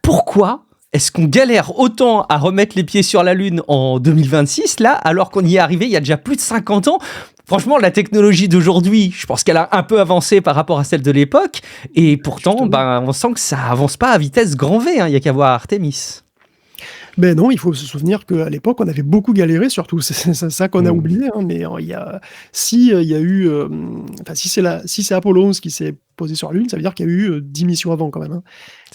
Pourquoi est-ce qu'on galère autant à remettre les pieds sur la Lune en 2026, là, alors qu'on y est arrivé il y a déjà plus de 50 ans ? Franchement, la technologie d'aujourd'hui, je pense qu'elle a un peu avancé par rapport à celle de l'époque. Et pourtant, on sent que ça avance pas à vitesse grand V. Il y a qu'à voir Artemis. Ben non, il faut se souvenir qu'à l'époque, on avait beaucoup galéré, surtout. C'est ça qu'on a oublié. Mais si c'est Apollo 11 qui s'est posé sur la Lune, ça veut dire qu'il y a eu 10 missions avant quand même.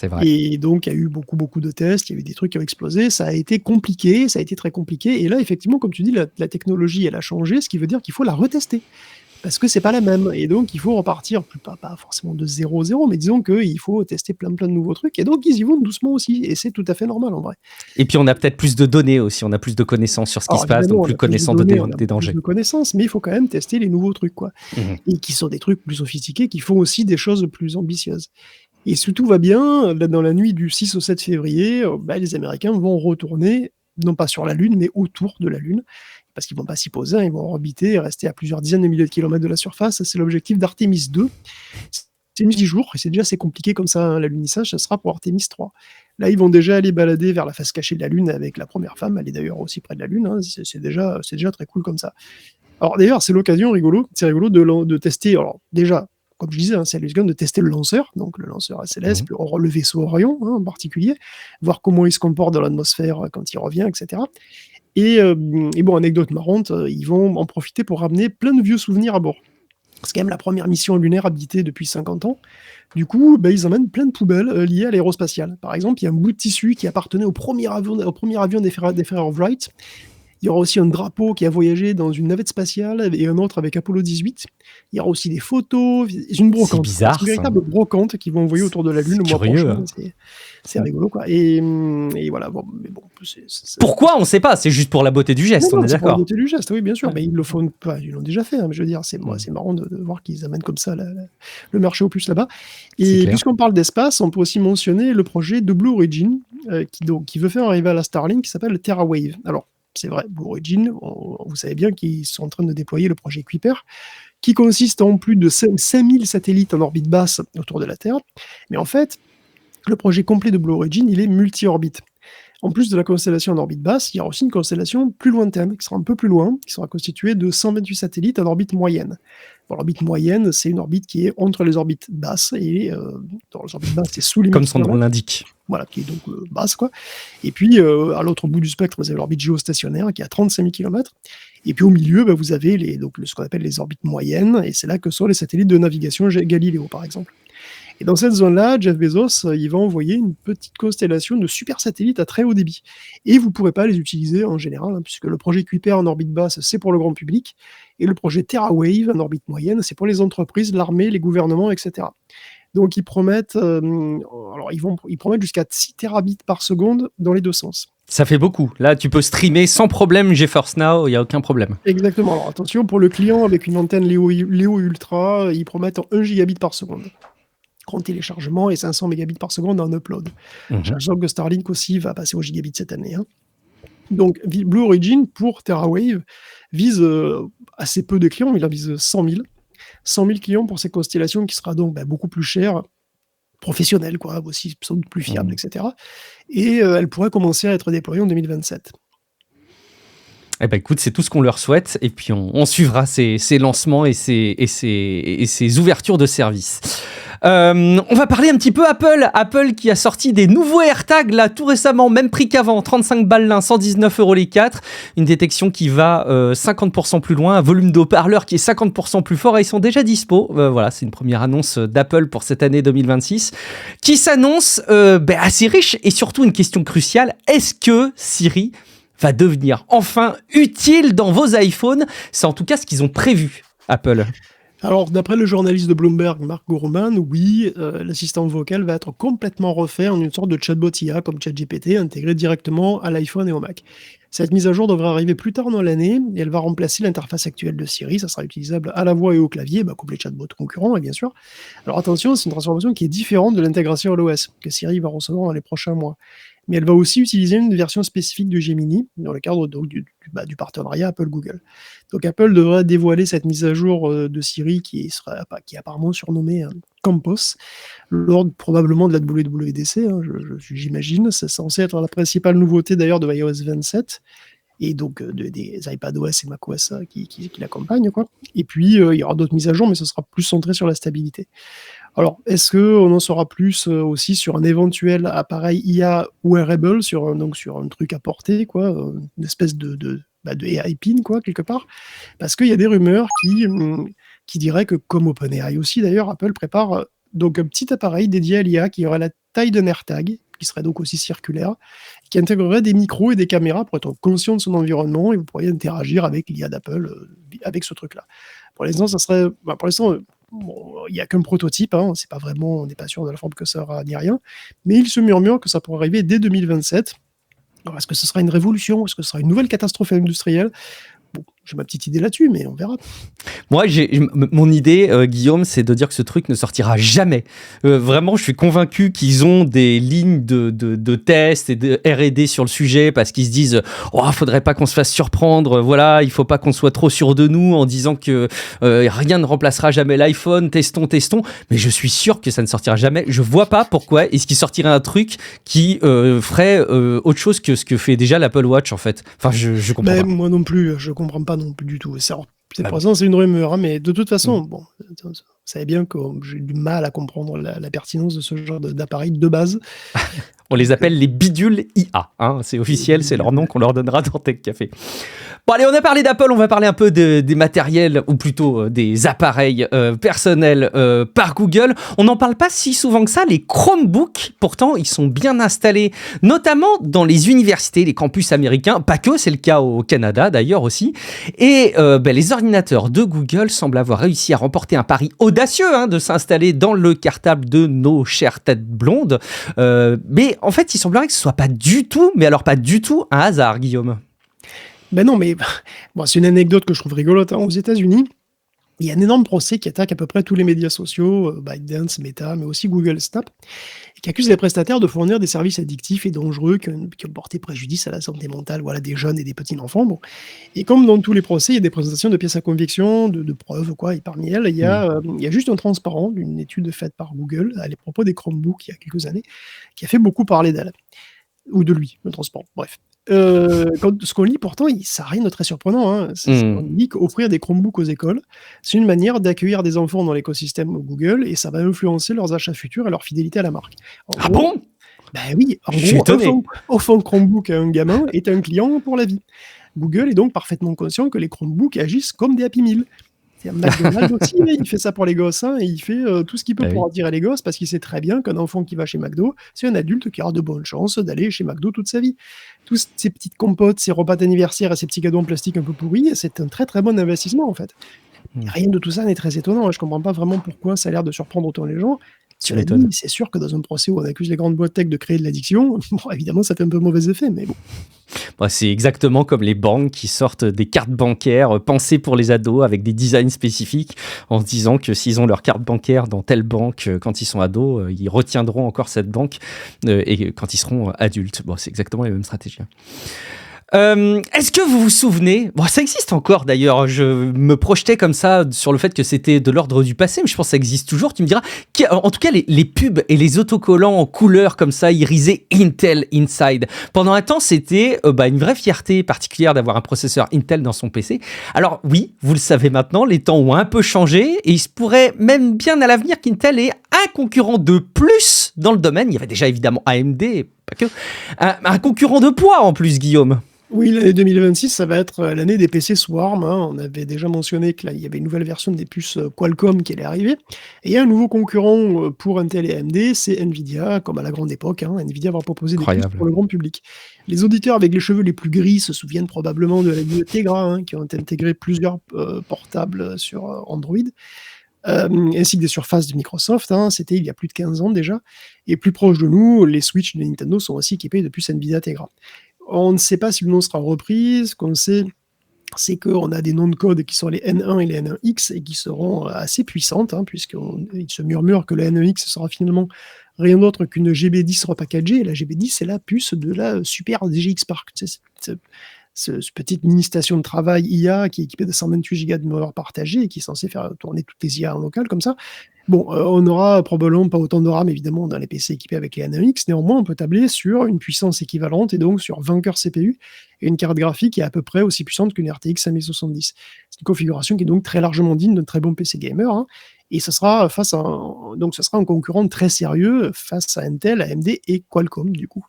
C'est vrai. Et donc, il y a eu beaucoup de tests, il y a eu des trucs qui ont explosé. Ça a été compliqué, ça a été très compliqué. Et là, effectivement, comme tu dis, la technologie, elle a changé, ce qui veut dire qu'il faut la retester. parce que c'est pas la même et donc il faut repartir, pas forcément de 0-0, mais disons qu'il faut tester plein de nouveaux trucs et donc ils y vont doucement aussi et c'est tout à fait normal en vrai. Et puis on a peut-être plus de données aussi, on a plus de connaissances sur ce qui Alors se passe, évidemment, donc on plus a plus de connaissant données, on a des beaucoup plus dangers. de connaissances, mais il faut quand même tester les nouveaux trucs, quoi. Mmh. Et qui sont des trucs plus sophistiqués, qui font aussi des choses plus ambitieuses. Et si tout va bien, là, dans la nuit du 6 au 7 février, les Américains vont retourner, non pas sur la Lune, mais autour de la Lune, parce qu'ils vont pas s'y poser, hein, ils vont orbiter et rester à plusieurs dizaines de milliers de kilomètres de la surface. C'est l'objectif d'Artemis 2. C'est 10 jours, et c'est déjà assez compliqué comme ça, hein, l'alunissage, ça sera pour Artemis 3. Là, ils vont déjà aller balader vers la face cachée de la Lune avec la première femme, elle est d'ailleurs aussi près de la Lune, hein, c'est déjà très cool comme ça. Alors d'ailleurs, c'est l'occasion c'est rigolo de tester, alors déjà, comme je disais, hein, c'est l'occasion de tester le lanceur, donc le lanceur SLS, Mmh. le vaisseau Orion, hein, en particulier, voir comment il se comporte dans l'atmosphère quand il revient, etc. Et bon, anecdote marrante, ils vont en profiter pour ramener plein de vieux souvenirs à bord. C'est quand même la première mission lunaire habitée depuis 50 ans. Du coup, ils emmènent plein de poubelles liées à l'aérospatiale. Par exemple, il y a un bout de tissu qui appartenait au premier avion des frères Wright. Il y aura aussi un drapeau qui a voyagé dans une navette spatiale et un autre avec Apollo 18. Il y aura aussi des photos, c'est une C'est brocante. C'est une bizarre ça. véritable brocante qu'ils vont envoyer autour de la Lune C'est le mois curieux, prochain. hein. C'est rigolo, quoi. Et voilà, bon, mais bon, Pourquoi? On sait pas, c'est juste pour la beauté du non, geste, on non, est c'est pour la d'accord. beauté du geste, oui, bien sûr. Ouais. Mais ils le font pas, ils l'ont déjà fait, hein, mais je veux dire, Mmh. c'est marrant de voir qu'ils amènent comme ça le marché aux puces là-bas. C'est Et clair. puisqu'on parle d'espace, on peut aussi mentionner le projet de Blue Origin, qui veut faire un rival à Starlink qui s'appelle TerraWave. Alors, c'est vrai, Blue Origin, vous savez bien qu'ils sont en train de déployer le projet Kuiper, qui consiste en plus de 5000 satellites en orbite basse autour de la Terre. Mais en fait, le projet complet de Blue Origin, il est multi-orbite. En plus de la constellation en orbite basse, il y aura aussi une constellation plus lointaine, qui sera un peu plus loin, qui sera constituée de 128 satellites en orbite moyenne. Bon, l'orbite moyenne, c'est une orbite qui est entre les orbites basses, et dans les orbites basses, c'est sous les 1000 Comme son nom km, l'indique. voilà, qui est donc basse, quoi. Et puis, à l'autre bout du spectre, vous avez l'orbite géostationnaire, qui est à 35 000 km. Et puis au milieu, vous avez ce qu'on appelle les orbites moyennes, et c'est là que sont les satellites de navigation Galileo, par exemple. Et dans cette zone-là, Jeff Bezos, il va envoyer une petite constellation de super satellites à très haut débit. Et vous ne pourrez pas les utiliser en général, hein, puisque le projet Kuiper en orbite basse, c'est pour le grand public, et le projet TerraWave en orbite moyenne, c'est pour les entreprises, l'armée, les gouvernements, etc. Donc ils promettent, ils promettent jusqu'à 6 terabits par seconde dans les deux sens. Ça fait beaucoup. Là, tu peux streamer sans problème GeForce Now, il y a aucun problème. Exactement. Alors attention, pour le client avec une antenne Léo Ultra, ils promettent 1 gigabit par seconde en téléchargement et 500 mégabits par seconde en upload. Mmh. Sachant que Starlink aussi va passer au gigabit cette année, hein. Donc Blue Origin pour TerraWave vise assez peu de clients, il en vise 100 000. 100 000 clients pour cette constellation qui sera donc beaucoup plus chère, professionnelle, quoi, aussi sans doute plus fiable, Mmh. etc. Et elle pourrait commencer à être déployée en 2027. Eh ben écoute, c'est tout ce qu'on leur souhaite, et puis on suivra ces lancements et ces ouvertures de services. On va parler un petit peu Apple qui a sorti des nouveaux AirTags là tout récemment, même prix qu'avant, 35 balles l'un, 119 € les 4, une détection qui va 50% plus loin, un volume de haut-parleurs qui est 50% plus fort, et ils sont déjà dispo. Voilà, c'est une première annonce d'Apple pour cette année 2026 qui s'annonce assez riche, et surtout une question cruciale, est-ce que Siri va devenir enfin utile dans vos iPhones? C'est en tout cas ce qu'ils ont prévu, Apple. Alors, d'après le journaliste de Bloomberg, Mark Gurman, oui, l'assistant vocal va être complètement refait en une sorte de chatbot IA comme ChatGPT, intégré directement à l'iPhone et au Mac. Cette mise à jour devrait arriver plus tard dans l'année, et elle va remplacer l'interface actuelle de Siri. Ça sera utilisable à la voix et au clavier, comme les chatbots concurrents, bien sûr. Alors attention, c'est une transformation qui est différente de l'intégration à l'OS, que Siri va recevoir dans les prochains mois. Mais elle va aussi utiliser une version spécifique de Gemini, dans le cadre donc, du partenariat Apple-Google. Donc Apple devrait dévoiler cette mise à jour de Siri qui est apparemment surnommée Campos, lors probablement de la WWDC, hein, j'imagine. C'est censé être la principale nouveauté d'ailleurs de iOS 27, et donc des iPadOS et macOS qui l'accompagnent, quoi. Et puis il y aura d'autres mises à jour, mais ce sera plus centré sur la stabilité. Alors, est-ce qu'on en saura plus aussi sur un éventuel appareil IA wearable, sur un truc à porter, quoi, une espèce de AI pin, quoi, quelque part? Parce qu'il y a des rumeurs qui diraient que, comme OpenAI aussi d'ailleurs, Apple prépare donc un petit appareil dédié à l'IA qui aurait la taille d'un AirTag, qui serait donc aussi circulaire, qui intégrerait des micros et des caméras pour être conscient de son environnement et vous pourriez interagir avec l'IA d'Apple avec ce truc-là. Pour l'instant, ça serait, pour l'instant, bon, il n'y a qu'un prototype, hein, c'est pas vraiment, on n'est pas sûr de la forme que ça aura ni rien, mais il se murmure que ça pourrait arriver dès 2027. Alors, est-ce que ce sera une révolution? Est-ce que ce sera une nouvelle catastrophe industrielle? Bon, j'ai ma petite idée là-dessus, mais on verra. Moi, mon idée, Guillaume, c'est de dire que ce truc ne sortira jamais. Vraiment, je suis convaincu qu'ils ont des lignes de tests et de R&D sur le sujet parce qu'ils se disent « Oh, faudrait pas qu'on se fasse surprendre, voilà, il faut pas qu'on soit trop sûr de nous en disant que rien ne remplacera jamais l'iPhone, testons. » Mais je suis sûr que ça ne sortira jamais. Je vois pas pourquoi est-ce qu'il sortirait un truc qui ferait autre chose que ce que fait déjà l'Apple Watch, en fait. Enfin, je comprends pas. Moi non plus, je comprends pas non plus du tout. C'est pour ça, c'est une rumeur, hein, mais de toute façon, bon, vous savez bien que j'ai du mal à comprendre la pertinence de ce genre d'appareil de base. On les appelle les bidules IA, hein, c'est officiel, c'est leur nom qu'on leur donnera dans Tech Café. Bon allez, on a parlé d'Apple, on va parler un peu des matériels, ou plutôt des appareils personnels par Google. On n'en parle pas si souvent que ça, les Chromebooks, pourtant ils sont bien installés, notamment dans les universités, les campus américains, pas que, c'est le cas au Canada d'ailleurs aussi. Et les ordinateurs de Google semblent avoir réussi à remporter un pari audacieux de s'installer dans le cartable de nos chères têtes blondes. Mais en fait, il semblerait que ce soit pas du tout, mais alors pas du tout un hasard, Guillaume. Ben non, mais bon, c'est une anecdote que je trouve rigolote. Aux États-Unis, il y a un énorme procès qui attaque à peu près tous les médias sociaux, ByteDance, Meta, mais aussi Google Snap, et qui accuse les prestataires de fournir des services addictifs et dangereux qui ont porté préjudice à la santé mentale, voilà, des jeunes et des petits-enfants. Bon. Et comme dans tous les procès, il y a des présentations de pièces à conviction, de preuves, quoi, et parmi elles, il y a juste un transparent d'une étude faite par Google à propos des Chromebooks il y a quelques années, qui a fait beaucoup parler d'elle, ou de lui, le transparent, bref. Ce qu'on lit pourtant, ça n'a rien de très surprenant. Hein. On dit qu'offrir des Chromebooks aux écoles, c'est une manière d'accueillir des enfants dans l'écosystème Google et ça va influencer leurs achats futurs et leur fidélité à la marque. Bon? Ben oui, en gros, offrir un Chromebook à un gamin est un client pour la vie. Google est donc parfaitement conscient que les Chromebooks agissent comme des Happy Meal. McDonald's aussi, il fait ça pour les gosses, et il fait tout ce qu'il peut pour attirer les gosses parce qu'il sait très bien qu'un enfant qui va chez McDo, c'est un adulte qui aura de bonnes chances d'aller chez McDo toute sa vie. Tous ces petites compotes, ces repas d'anniversaire et ces petits cadeaux en plastique un peu pourris, c'est un très très bon investissement en fait. Rien de tout ça n'est très étonnant, je comprends pas vraiment pourquoi ça a l'air de surprendre autant les gens. Cela dit, c'est sûr que dans un procès où on accuse les grandes boîtes tech de créer de l'addiction, bon, évidemment ça fait un peu mauvais effet, mais bon. C'est exactement comme les banques qui sortent des cartes bancaires pensées pour les ados avec des designs spécifiques en se disant que s'ils ont leur carte bancaire dans telle banque quand ils sont ados, ils retiendront encore cette banque et quand ils seront adultes. Bon, c'est exactement la même stratégie. Est-ce que vous vous souvenez, ça existe encore d'ailleurs, je me projetais comme ça sur le fait que c'était de l'ordre du passé, mais je pense que ça existe toujours, tu me diras, en tout cas les pubs et les autocollants en couleur comme ça, irisés Intel Inside. Pendant un temps, c'était une vraie fierté particulière d'avoir un processeur Intel dans son PC. Alors oui, vous le savez maintenant, les temps ont un peu changé et il se pourrait même bien à l'avenir qu'Intel ait un concurrent de plus dans le domaine. Il y avait déjà évidemment AMD, pas que, un concurrent de poids en plus, Guillaume. Oui, l'année 2026, ça va être l'année des PC Swarm. On avait déjà mentionné que là, il y avait une nouvelle version des puces Qualcomm qui allait arriver. Et il y a un nouveau concurrent pour Intel et AMD, c'est Nvidia, comme à la grande époque. Nvidia va proposer des puces pour le grand public. Les auditeurs avec les cheveux les plus gris se souviennent probablement de la ligne Tegra, qui ont intégré plusieurs portables sur Android. Ainsi que des surfaces de Microsoft, c'était il y a plus de 15 ans déjà. Et plus proche de nous, les Switch de Nintendo sont aussi équipés de puces Nvidia Tegra. On ne sait pas si le nom sera repris. Ce qu'on sait, c'est qu'on a des noms de code qui sont les N1 et les N1X et qui seront assez puissantes, puisqu'il se murmure que le N1X sera finalement rien d'autre qu'une GB10 repackagée. Et la GB10, c'est la puce de la Super DGX Spark. Cette petite mini-station de travail IA qui est équipée de 128 Go de mémoire partagée et qui est censée faire tourner toutes les IA en local comme ça. Bon, on n'aura probablement pas autant de RAM évidemment dans les PC équipés avec les N1X, néanmoins on peut tabler sur une puissance équivalente et donc sur 20 cœurs CPU et une carte graphique qui est à peu près aussi puissante qu'une RTX 5070. C'est une configuration qui est donc très largement digne d'un très bon PC gamer, et ce sera un concurrent très sérieux face à Intel, AMD et Qualcomm du coup.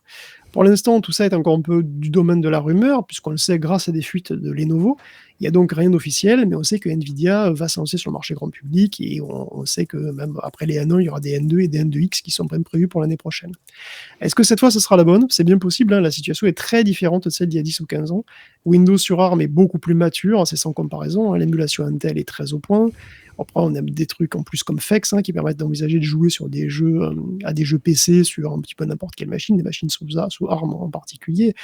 Pour l'instant, tout ça est encore un peu du domaine de la rumeur, puisqu'on le sait grâce à des fuites de Lenovo. Il n'y a donc rien d'officiel, mais on sait que Nvidia va se lancer sur le marché grand public et on sait que même après les N1, il y aura des N2 et des N2X qui sont même prévus pour l'année prochaine. Est-ce que cette fois, ce sera la bonne? C'est bien possible, hein, la situation est très différente de celle d'il y a 10 ou 15 ans. Windows sur ARM est beaucoup plus mature, c'est sans comparaison, hein, l'émulation Intel est très au point. Après, on a des trucs en plus comme FEX qui permettent d'envisager de jouer sur des jeux, à des jeux PC sur un petit peu n'importe quelle machine, des machines sous ARM en particulier.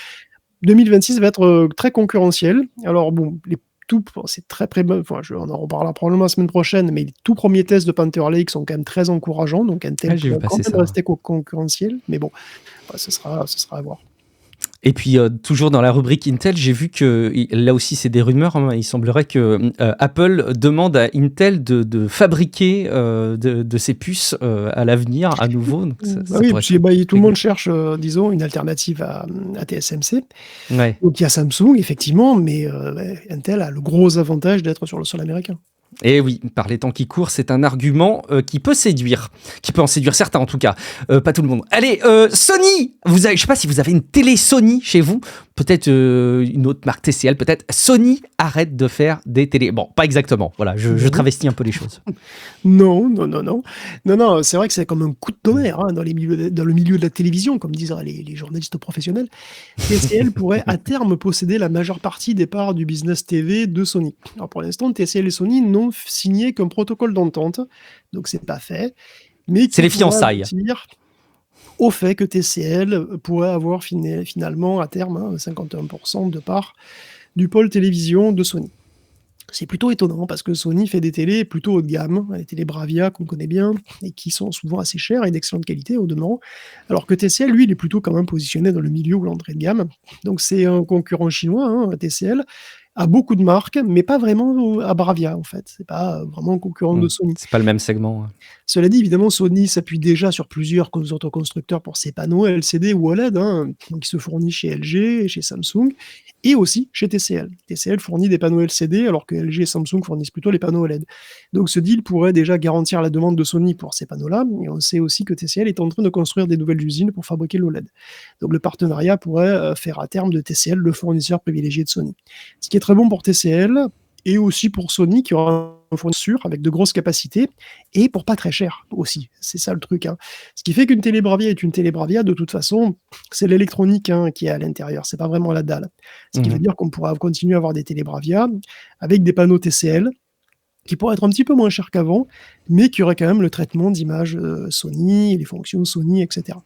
2026 va être très concurrentiel. Alors bon, c'est très enfin, on en reparlera probablement la semaine prochaine, mais les tout premiers tests de Panther Lake sont quand même très encourageants, donc Intel j'ai vu pourrait passer quand même ça. rester concurrentiel, mais bon, ce sera à voir. Et puis, toujours dans la rubrique Intel, j'ai vu que, là aussi c'est des rumeurs, hein, il semblerait que Apple demande à Intel de fabriquer de ces puces à l'avenir à nouveau. Donc ça Oui, pourrait parce que tout le monde cherche, disons, une alternative à TSMC. Ouais. Donc il y a Samsung, effectivement, mais Intel a le gros avantage d'être sur le sol américain. Et oui, par les temps qui courent, c'est un argument qui peut séduire, qui peut en séduire certains en tout cas, pas tout le monde. Allez, Sony, je sais pas si vous avez une télé Sony chez vous, peut-être une autre marque TCL, peut-être. Sony arrête de faire des télés. Bon, pas exactement, voilà, je travestis un peu les choses. Non, c'est vrai que c'est comme un coup de tonnerre dans le milieu de la télévision, comme disent les journalistes professionnels. TCL pourrait à terme posséder la majeure partie des parts du business TV de Sony. Alors pour l'instant, TCL et Sony n'ont signé qu'un protocole d'entente, donc c'est pas fait. Mais c'est les fiançailles. Au fait que TCL pourrait avoir finalement à terme 51% de part du pôle télévision de Sony. C'est plutôt étonnant parce que Sony fait des télés plutôt haut de gamme, les télés Bravia qu'on connaît bien et qui sont souvent assez chères et d'excellente qualité au demeurant, alors que TCL, lui, il est plutôt quand même positionné dans le milieu ou l'entrée de gamme. Donc c'est un concurrent chinois, TCL, a beaucoup de marques, mais pas vraiment à Bravia en fait. C'est pas vraiment un concurrent de Sony. C'est pas le même segment. Cela dit, évidemment, Sony s'appuie déjà sur plusieurs autoconstructeurs pour ses panneaux LCD ou OLED, qui se fournissent chez LG et chez Samsung, et aussi chez TCL. TCL fournit des panneaux LCD, alors que LG et Samsung fournissent plutôt les panneaux OLED. Donc ce deal pourrait déjà garantir la demande de Sony pour ces panneaux-là, et on sait aussi que TCL est en train de construire des nouvelles usines pour fabriquer l'OLED. Donc le partenariat pourrait faire à terme de TCL le fournisseur privilégié de Sony. Ce qui est très bon pour TCL, et aussi pour Sony qui aura un fournisseur avec de grosses capacités et pour pas très cher aussi. C'est ça le truc. Ce qui fait qu'une télé Bravia est une télé Bravia, de toute façon, c'est l'électronique qui est à l'intérieur, c'est pas vraiment la dalle. Ce qui veut dire qu'on pourra continuer à avoir des télé Bravia avec des panneaux TCL qui pourraient être un petit peu moins chers qu'avant, mais qui auraient quand même le traitement d'image Sony, les fonctions Sony, etc.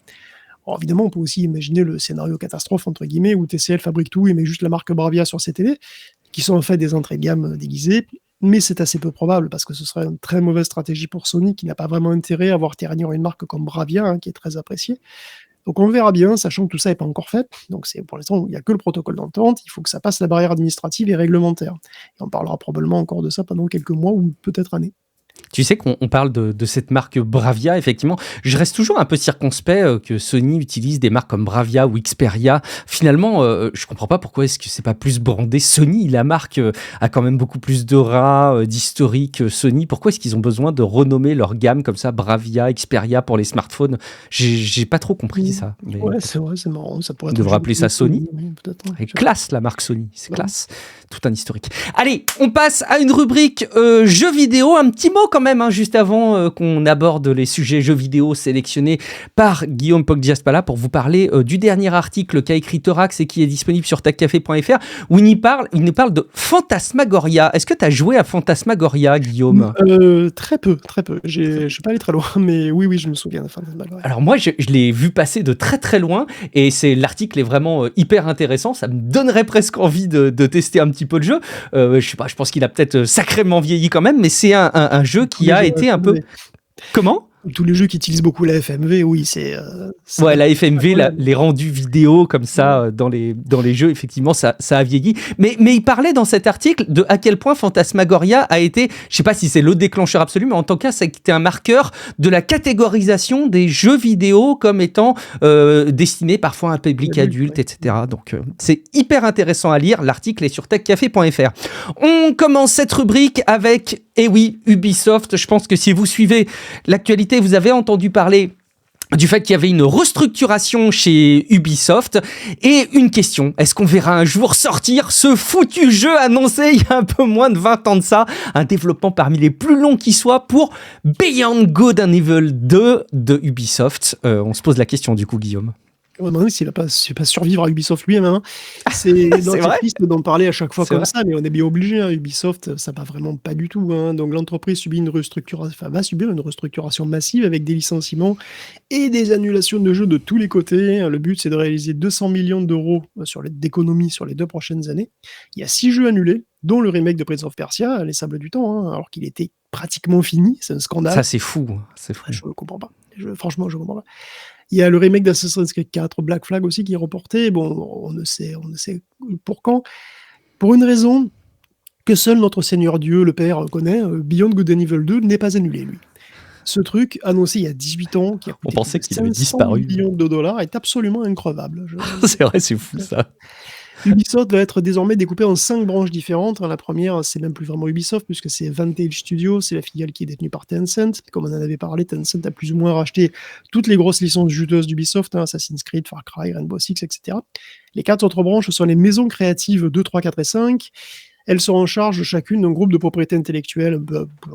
Alors évidemment, on peut aussi imaginer le scénario catastrophe, entre guillemets, où TCL fabrique tout et met juste la marque Bravia sur ses télés, qui sont en fait des entrées de gamme déguisées, mais c'est assez peu probable, parce que ce serait une très mauvaise stratégie pour Sony, qui n'a pas vraiment intérêt à voir ternir une marque comme Bravia, qui est très appréciée. Donc on verra bien, sachant que tout ça n'est pas encore fait, donc pour l'instant, il n'y a que le protocole d'entente, il faut que ça passe la barrière administrative et réglementaire. Et on parlera probablement encore de ça pendant quelques mois, ou peut-être années. Tu sais qu'on parle de cette marque Bravia, effectivement. Je reste toujours un peu circonspect que Sony utilise des marques comme Bravia ou Xperia. Finalement, je comprends pas pourquoi est-ce que c'est pas plus brandé Sony. La marque a quand même beaucoup plus d'aura, d'historique Sony. Pourquoi est-ce qu'ils ont besoin de renommer leur gamme comme ça, Bravia, Xperia pour les smartphones? J'ai pas trop compris ça. Mais ouais, c'est vrai, c'est marrant. Ça pourrait on devrait appeler ça Sony. Peut-être. Et classe la marque Sony, c'est classe. Tout un historique. Allez, on passe à une rubrique jeux vidéo. Un petit mot quand même, juste avant qu'on aborde les sujets jeux vidéo sélectionnés par Guillaume Poggiaspala pour vous parler du dernier article qu'a écrit Thorax et qui est disponible sur techcafé.fr où il nous parle de Phantasmagoria. Est-ce que tu as joué à Phantasmagoria, Guillaume? Très peu. Je suis pas allé très loin, mais oui, je me souviens de Phantasmagoria. Alors moi, je l'ai vu passer de très très loin et l'article est vraiment hyper intéressant. Ça me donnerait presque envie de tester un petit peu le jeu. Je sais pas, je pense qu'il a peut-être sacrément vieilli quand même, mais c'est un jeu qui a été un peu... Comment ? Tous les jeux qui utilisent beaucoup la FMV, oui, c'est ouais, la FMV, les rendus vidéo comme ça dans les jeux, effectivement, ça a vieilli. Mais il parlait dans cet article de à quel point Phantasmagoria a été, je sais pas si c'est le déclencheur absolu, mais en tout cas, ça a été un marqueur de la catégorisation des jeux vidéo comme étant destinés parfois à un public adulte, etc. Donc, c'est hyper intéressant à lire. L'article est sur techcafé.fr. On commence cette rubrique avec, Ubisoft. Je pense que si vous suivez l'actualité, vous avez entendu parler du fait qu'il y avait une restructuration chez Ubisoft et une question, est-ce qu'on verra un jour sortir ce foutu jeu annoncé il y a un peu moins de 20 ans de ça, un développement parmi les plus longs qui soit pour Beyond Good and Evil 2 de Ubisoft. On se pose la question du coup, Guillaume. On va demander s'il va pas survivre à Ubisoft lui-même. Hein. C'est triste d'en parler à chaque fois comme ça, mais on est bien obligé. Hein. Ubisoft, ça va vraiment pas du tout. Hein. Donc l'entreprise va subir une restructuration massive avec des licenciements et des annulations de jeux de tous les côtés. Le but, c'est de réaliser 200 millions d'euros d'économies sur les 2 prochaines années. Il y a 6 jeux annulés, dont le remake de Prince of Persia, Les Sables du Temps, hein, alors qu'il était pratiquement fini. C'est un scandale. Ça, c'est fou. Je ne comprends pas. Franchement, je comprends pas. Il y a le remake d'Assassin's Creed 4, Black Flag aussi, qui est reporté. Bon, on ne sait pour quand. Pour une raison que seul notre Seigneur Dieu, le Père, connaît, Beyond Good and Evil 2 n'est pas annulé, lui. Ce truc, annoncé il y a 18 ans, qui a coûté on pensait qu'il avait disparu. millions de dollars, est absolument increvable. C'est vrai, c'est fou ça. Ubisoft va être désormais découpé en 5 branches différentes. La première, c'est même plus vraiment Ubisoft, puisque c'est Vantage Studios, c'est la filiale qui est détenue par Tencent. Comme on en avait parlé, Tencent a plus ou moins racheté toutes les grosses licences juteuses d'Ubisoft, hein, Assassin's Creed, Far Cry, Rainbow Six, etc. Les 4 autres branches sont les maisons créatives 2, 3, 4 et 5. Elles seront en charge chacune d'un groupe de propriété intellectuelle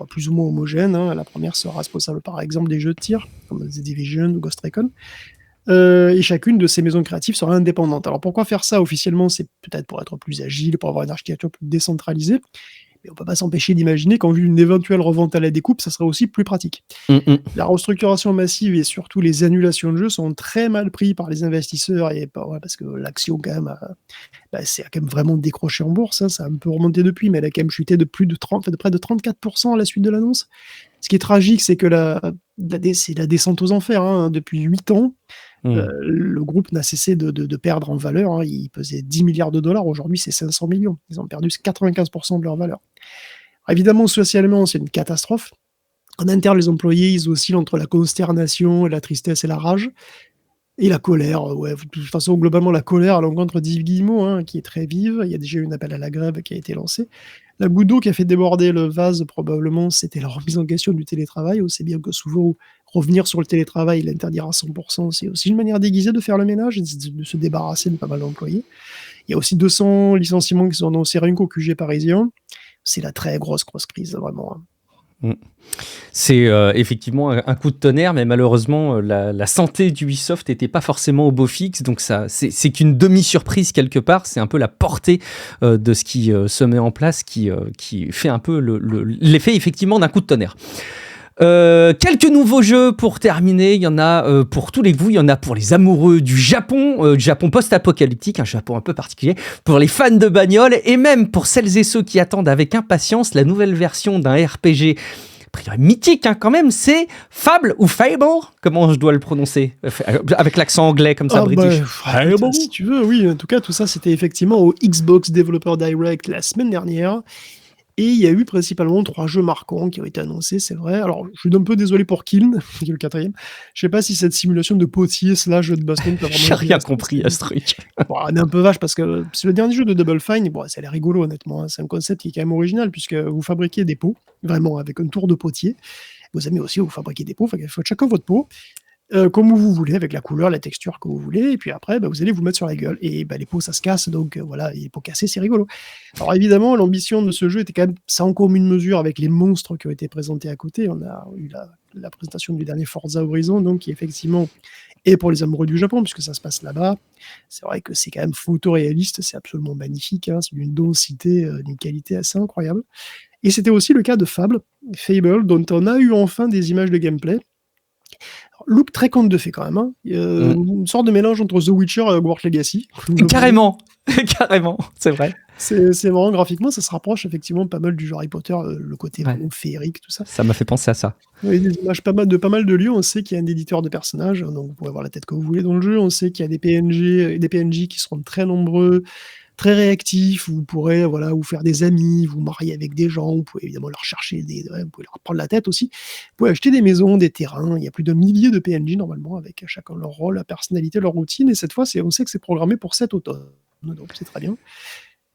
plus ou moins homogène. Hein. La première sera responsable par exemple des jeux de tir, comme The Division ou Ghost Recon. Et chacune de ces maisons créatives sera indépendante. Alors pourquoi faire ça officiellement? C'est peut-être pour être plus agile, pour avoir une architecture plus décentralisée, mais on ne peut pas s'empêcher d'imaginer qu'en vue d'une éventuelle revente à la découpe, ça serait aussi plus pratique. La restructuration massive et surtout les annulations de jeux sont très mal pris par les investisseurs, et parce que l'action quand même c'est quand même vraiment décroché en bourse, hein, ça a un peu remonté depuis, mais elle a quand même chuté de près de 34% à la suite de l'annonce. Ce qui est tragique, c'est que c'est la descente aux enfers, hein, depuis 8 ans. Le groupe n'a cessé de perdre en valeur. Hein. Il pesait 10 milliards de dollars. Aujourd'hui, c'est 500 millions. Ils ont perdu 95% de leur valeur. Alors, évidemment, socialement, c'est une catastrophe. En interne, les employés, ils oscillent entre la consternation, la tristesse et la rage. Et la colère, de toute façon, globalement, la colère à l'encontre d'Yves Guillemot, hein, qui est très vive. Il y a déjà eu un appel à la grève qui a été lancé. La goutte d'eau qui a fait déborder le vase, probablement, c'était la remise en question du télétravail. On sait bien que souvent, revenir sur le télétravail, l'interdire à 100%, c'est aussi une manière déguisée de faire le ménage et de se débarrasser de pas mal d'employés. Il y a aussi 200 licenciements qui sont annoncés rien qu'au QG parisien. C'est la très grosse crise, vraiment. C'est effectivement un coup de tonnerre, mais malheureusement la santé d'Ubisoft n'était pas forcément au beau fixe, donc ça c'est qu'une demi-surprise quelque part. C'est un peu la portée de ce qui se met en place qui fait un peu l'effet effectivement d'un coup de tonnerre. Quelques nouveaux jeux pour terminer. Il y en a pour tous les goûts. Il y en a pour les amoureux du Japon post-apocalyptique, un Japon un peu particulier, pour les fans de bagnoles et même pour celles et ceux qui attendent avec impatience la nouvelle version d'un RPG mythique, hein, quand même. C'est Fable ou Fable, comment je dois le prononcer avec l'accent anglais comme ça, british. Fable, si tu veux, oui. En tout cas, tout ça, c'était effectivement au Xbox Developer Direct la semaine dernière. Et il y a eu principalement 3 jeux marquants qui ont été annoncés, c'est vrai. Alors, je suis un peu désolé pour Kiln, qui est le 4e. Je sais pas si cette simulation de potier / jeu de baston... J'ai rien compris à ce truc. Bon, on est un peu vache parce que c'est le dernier jeu de Double Fine. Bon, ça a l'air rigolo, honnêtement. Hein. C'est un concept qui est quand même original, puisque vous fabriquez des pots, vraiment, avec un tour de potier. Vous aimez aussi vous fabriquer des pots. Il faut chacun votre pot. Comme vous voulez, avec la couleur, la texture que vous voulez, et puis après, vous allez vous mettre sur la gueule. Et les pots, ça se casse, donc voilà, les pots cassés, c'est rigolo. Alors évidemment, l'ambition de ce jeu était quand même sans commune mesure avec les monstres qui ont été présentés à côté. On a eu la présentation du dernier Forza Horizon, donc qui effectivement est pour les amoureux du Japon, puisque ça se passe là-bas. C'est vrai que c'est quand même photoréaliste, c'est absolument magnifique, hein, c'est d'une densité, d'une qualité assez incroyable. Et c'était aussi le cas de Fable, dont on a eu enfin des images de gameplay. Look très conte de fées quand même, hein. Une sorte de mélange entre The Witcher et Hogwarts Legacy. Carrément, carrément, c'est vrai. C'est marrant, graphiquement, ça se rapproche effectivement pas mal du jeu Harry Potter, le côté vraiment féerique, tout ça. Ça m'a fait penser à ça. Oui, des images pas mal de lieux. On sait qu'il y a un éditeur de personnages, donc vous pouvez avoir la tête que vous voulez dans le jeu. On sait qu'il y a des PNJ qui seront très nombreux, très réactifs. Vous pourrez vous faire des amis, vous marier avec des gens. Vous pouvez évidemment leur chercher, vous pouvez leur prendre la tête aussi. Vous pouvez acheter des maisons, des terrains. Il y a plus d'un millier de PNJ normalement, avec chacun leur rôle, leur personnalité, leur routine. Et cette fois, on sait que c'est programmé pour cet automne, donc c'est très bien.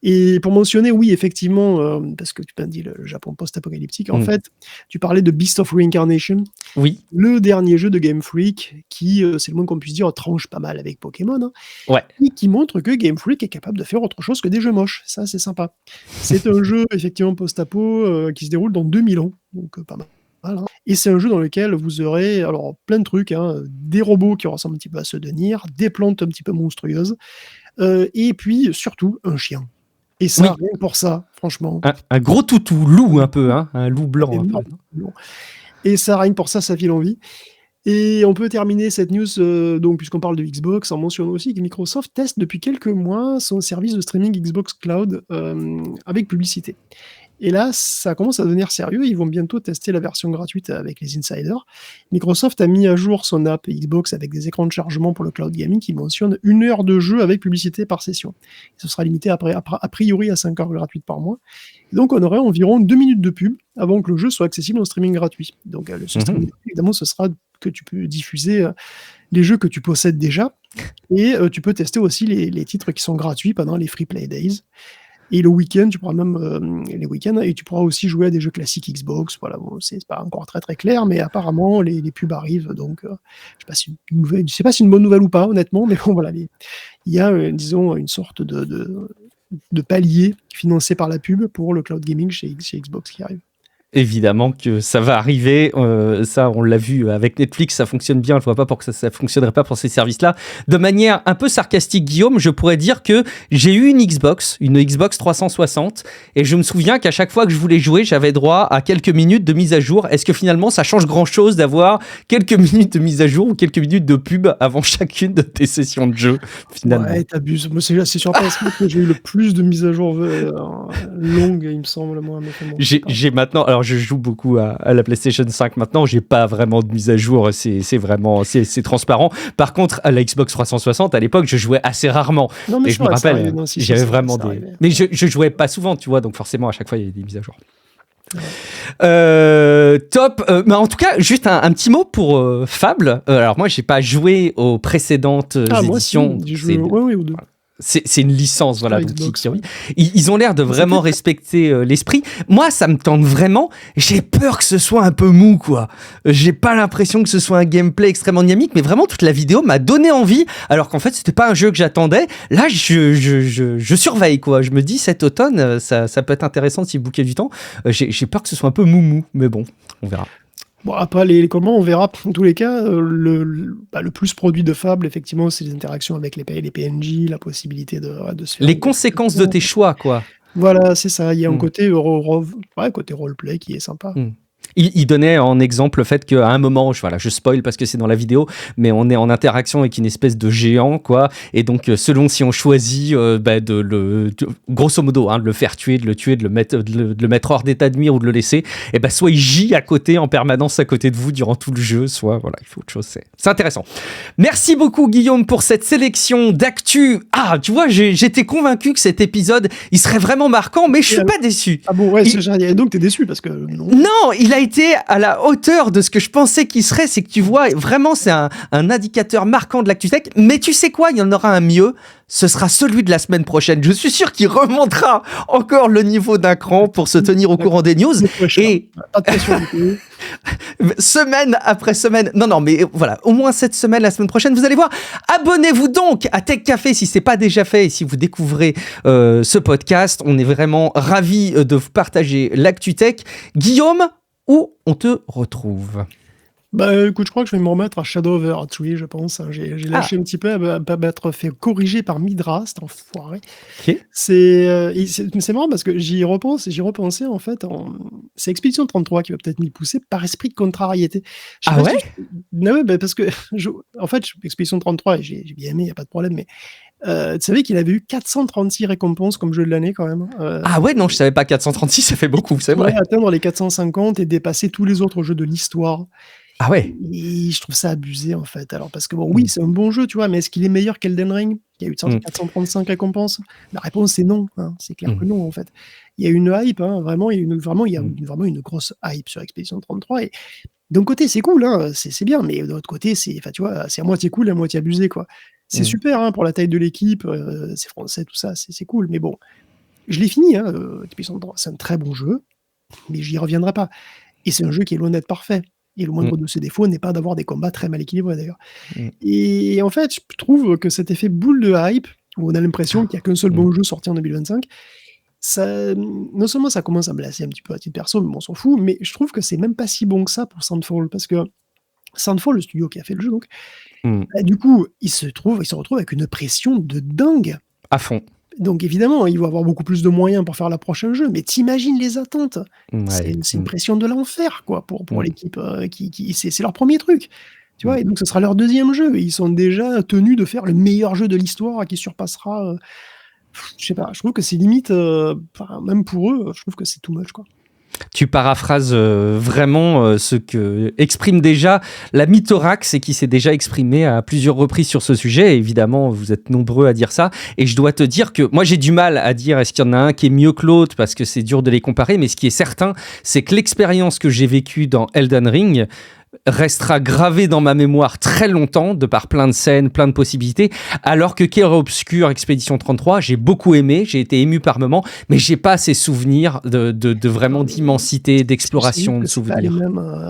Et pour mentionner, oui, effectivement, parce que tu m'as dit le Japon post-apocalyptique, en fait, tu parlais de Beast of Reincarnation, Oui, le dernier jeu de Game Freak qui, c'est le moins qu'on puisse dire, tranche pas mal avec Pokémon, hein, ouais. et qui montre que Game Freak est capable de faire autre chose que des jeux moches. Ça, c'est sympa. C'est un jeu, effectivement, post-apo qui se déroule dans 2000 ans, donc pas mal. Hein. Et c'est un jeu dans lequel vous aurez alors plein de trucs, hein, des robots qui ressemblent un petit peu à ceux de Nier, des plantes un petit peu monstrueuses, et puis surtout un chien. Et ça, Oui, rien que pour ça, franchement, un gros toutou, loup un peu, hein, un loup blanc un peu. énorme. Et ça, rien que pour ça file envie. Et on peut terminer cette news, donc puisqu'on parle de Xbox, en mentionnant aussi que Microsoft teste depuis quelques mois son service de streaming Xbox Cloud avec publicité. Et là, ça commence à devenir sérieux. Ils vont bientôt tester la version gratuite avec les insiders. Microsoft a mis à jour son app Xbox avec des écrans de chargement pour le cloud gaming qui mentionne 1 heure de jeu avec publicité par session. Et ce sera limité a priori à 5 heures gratuites par mois. Et donc, on aurait environ 2 minutes de pub avant que le jeu soit accessible en streaming gratuit. Donc, ce streaming, évidemment, ce sera que tu peux diffuser les jeux que tu possèdes déjà. Et tu peux tester aussi les titres qui sont gratuits pendant les Free Play Days. Et le week-end, tu pourras même les week-ends, et tu pourras aussi jouer à des jeux classiques Xbox. Voilà, bon, c'est pas encore très très clair, mais apparemment les pubs arrivent. Donc, je sais pas si c'est une bonne nouvelle ou pas, honnêtement, mais bon, voilà, il y a, disons, une sorte de palier financé par la pub pour le cloud gaming chez Xbox qui arrive. Évidemment que ça va arriver, ça on l'a vu avec Netflix, ça fonctionne bien, je vois pas pourquoi ça fonctionnerait pas pour ces services-là. De manière un peu sarcastique, Guillaume, je pourrais dire que j'ai eu une Xbox 360, et je me souviens qu'à chaque fois que je voulais jouer, j'avais droit à quelques minutes de mise à jour. Est-ce que finalement ça change grand-chose d'avoir quelques minutes de mise à jour ou quelques minutes de pub avant chacune de tes sessions de jeu, finalement? Ouais, t'abuses. Moi, c'est sur PS4 que j'ai eu le plus de mises à jour longues, il me semble, moi. J'ai maintenant, alors je joue beaucoup à la PlayStation 5 maintenant, j'ai pas vraiment de mise à jour, c'est vraiment, c'est transparent. Par contre, à la Xbox 360, à l'époque, je jouais assez rarement. Non, mais et je me rappelle, j'avais vraiment des... arrivé. Mais je jouais pas souvent, tu vois, donc forcément, à chaque fois, il y avait des mises à jour. Top. Mais en tout cas, juste un petit mot pour Fable. Alors moi, j'ai pas joué aux précédentes éditions. Moi, si, j'ai joué aux deux. C'est une licence, voilà. Donc, Xbox, ils ont l'air de vraiment respecter l'esprit. Moi, ça me tente vraiment. J'ai peur que ce soit un peu mou, quoi. J'ai pas l'impression que ce soit un gameplay extrêmement dynamique, mais vraiment, toute la vidéo m'a donné envie, alors qu'en fait, c'était pas un jeu que j'attendais. Là, je surveille, quoi. Je me dis, cet automne, ça peut être intéressant si vous bouquez du temps. J'ai peur que ce soit un peu mou, mais bon, on verra. Bon, après, les comment, on verra. En tous les cas, le plus produit de Fable, effectivement, c'est les interactions avec les PNJ, la possibilité de se faire... Les conséquences de tes choix, quoi. Voilà, c'est ça. Il y a un côté côté roleplay qui est sympa. Il donnait en exemple le fait qu'à un moment, je spoil parce que c'est dans la vidéo, mais on est en interaction avec une espèce de géant, quoi. Et donc, selon si on choisit grosso modo, de le faire tuer, de le mettre hors d'état de nuire ou de le laisser, et soit il gît à côté, en permanence à côté de vous durant tout le jeu, soit voilà, il faut autre chose. C'est intéressant. Merci beaucoup, Guillaume, pour cette sélection d'actu. Ah, tu vois, j'étais convaincu que cet épisode, il serait vraiment marquant, mais je suis pas déçu. Ah bon, ouais, donc t'es déçu parce que non, il a été à la hauteur de ce que je pensais qu'il serait. C'est que tu vois, vraiment, c'est un indicateur marquant de l'actu-tech. Mais tu sais quoi, il y en aura un mieux. Ce sera celui de la semaine prochaine. Je suis sûr qu'il remontera encore le niveau d'un cran pour se tenir au courant des news. Et pas de pression du coup. Semaine après semaine. Non, mais voilà, au moins cette semaine, la semaine prochaine, vous allez voir. Abonnez-vous donc à Tech Café si c'est pas déjà fait et si vous découvrez ce podcast. On est vraiment ravis de vous partager l'actu tech. Guillaume, où on te retrouve? Écoute, je crois que je vais me remettre à Shadow of the Hearttree, je pense. J'ai lâché un petit peu à m'être fait corriger par Midra, cet enfoiré. Okay. C'est marrant parce que j'y repensais en fait. C'est Expédition 33 qui va peut-être m'y pousser par esprit de contrariété. Parce que en fait, Expédition 33, j'ai bien aimé, il n'y a pas de problème, mais tu savais qu'il avait eu 436 récompenses comme jeu de l'année quand même. Ah ouais, non, je savais pas, 436, ça fait beaucoup, c'est vrai. Atteindre les 450 et dépasser tous les autres jeux de l'histoire. Ah ouais. Et je trouve ça abusé en fait. Alors parce que bon, oui, c'est un bon jeu, tu vois, mais est-ce qu'il est meilleur qu'Elden Ring? Il y a eu 435 récompenses. La réponse c'est non. C'est clair que non en fait. Il y a une hype, vraiment, il y a vraiment une grosse hype sur Expédition 33. Et d'un côté c'est cool, c'est bien, mais de l'autre côté c'est à moitié cool et à moitié abusé quoi. C'est super pour la taille de l'équipe, c'est français tout ça, c'est cool, mais bon. Je l'ai fini, hein, c'est un très bon jeu, mais j'y reviendrai pas. Et c'est un jeu qui est loin d'être parfait. Et le moindre de ses défauts n'est pas d'avoir des combats très mal équilibrés d'ailleurs. Et en fait, je trouve que cet effet boule de hype, où on a l'impression qu'il n'y a qu'un seul bon jeu sorti en 2025, ça, non seulement ça commence à me lasser un petit peu à titre perso, mais bon, on s'en fout, mais je trouve que c'est même pas si bon que ça pour Sandfall, parce que Sandfall, le studio qui a fait le jeu, donc, du coup, il se retrouve avec une pression de dingue. À fond. Donc évidemment, il va avoir beaucoup plus de moyens pour faire le prochain jeu, mais t'imagines les attentes. Ouais. C'est une pression de l'enfer, quoi, pour l'équipe c'est leur premier truc. Tu vois, et donc ce sera leur deuxième jeu. Et ils sont déjà tenus de faire le meilleur jeu de l'histoire qui surpassera. Je sais pas, je trouve que c'est limite, même pour eux, je trouve que c'est too much, quoi. Tu paraphrases vraiment ce que exprime déjà la mythorax et qui s'est déjà exprimé à plusieurs reprises sur ce sujet. Et évidemment, vous êtes nombreux à dire ça. Et je dois te dire que moi, j'ai du mal à dire est-ce qu'il y en a un qui est mieux que l'autre parce que c'est dur de les comparer. Mais ce qui est certain, c'est que l'expérience que j'ai vécue dans Elden Ring restera gravé dans ma mémoire très longtemps, de par plein de scènes, plein de possibilités, alors que Clair Obscur Expédition 33, j'ai beaucoup aimé, j'ai été ému par moments, mais j'ai pas ces souvenirs de vraiment d'immensité, d'exploration, de souvenirs.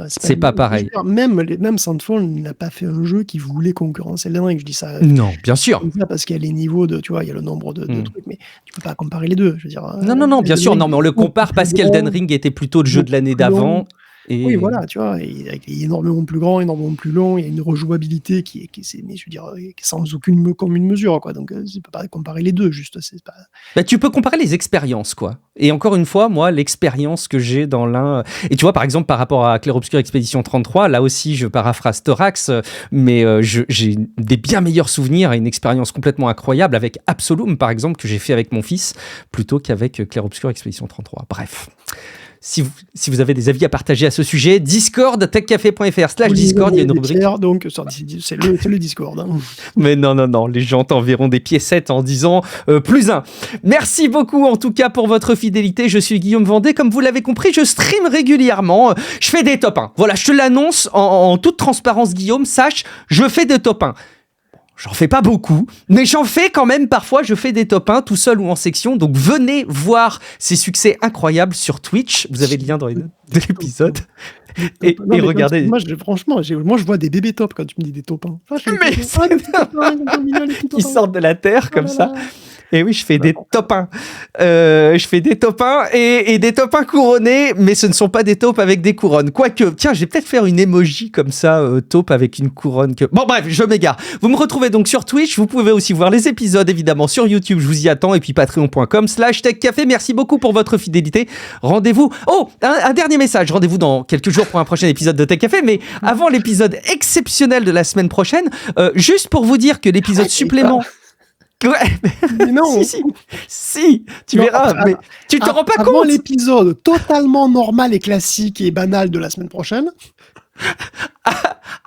C'est pas pareil. Même Sandfall n'a pas fait un jeu qui voulait concurrencer Elden Ring, je dis ça. Non, bien sûr. Parce qu'il y a les niveaux tu vois, il y a le nombre de trucs, mais tu peux pas comparer les deux, je veux dire. Non, bien sûr, non, mais on le compare parce qu'Elden Ring était plutôt le jeu de l'année d'avant. Et... Oui, voilà, tu vois, il est énormément plus grand, énormément plus long, il y a une rejouabilité qui est sans aucune commune mesure, quoi. Donc, tu peux pas comparer les deux, juste. C'est pas... Bah, tu peux comparer les expériences, quoi. Et encore une fois, moi, l'expérience que j'ai dans l'un... Et tu vois, par exemple, par rapport à Clair Obscur Expédition 33, là aussi, je paraphrase Thorax, mais j'ai des bien meilleurs souvenirs et une expérience complètement incroyable avec Absolum, par exemple, que j'ai fait avec mon fils, plutôt qu'avec Clair Obscur Expédition 33. Bref. Si vous avez des avis à partager à ce sujet, Discord, techcafé.fr/Discord, il y a une rubrique. Donc, c'est le Discord. Hein. Mais non, les gens t'enverront des piécettes en disant plus un. Merci beaucoup en tout cas pour votre fidélité. Je suis Guillaume Vendée. Comme vous l'avez compris, je stream régulièrement. Je fais des top 1. Voilà, je te l'annonce en toute transparence, Guillaume. Sache, je fais des top 1. J'en fais pas beaucoup, mais j'en fais quand même parfois, je fais des top 1 tout seul ou en section, donc venez voir ces succès incroyables sur Twitch, vous avez le lien dans les notes de l'épisode, et regardez. Moi, franchement, je vois des bébés top quand tu me dis des top 1. Mais qui sortent de la terre comme ça. Et oui, je fais des top 1. Je fais des top 1 et des top 1 couronnés, mais ce ne sont pas des taupes avec des couronnes. Quoique, tiens, je vais peut-être faire une emoji comme ça, taupe avec une couronne. Bon, bref, je m'égare. Vous me retrouvez donc sur Twitch. Vous pouvez aussi voir les épisodes, évidemment, sur YouTube. Je vous y attends. Et puis, patreon.com/techcafé. Merci beaucoup pour votre fidélité. Rendez-vous... Oh, un dernier message. Rendez-vous dans quelques jours pour un prochain épisode de Tech Café. Mais avant l'épisode exceptionnel de la semaine prochaine, juste pour vous dire que l'épisode supplément... Ouais, mais non. Si, tu verras, mais tu te rends pas compte. Avant l'épisode totalement normal et classique et banal de la semaine prochaine.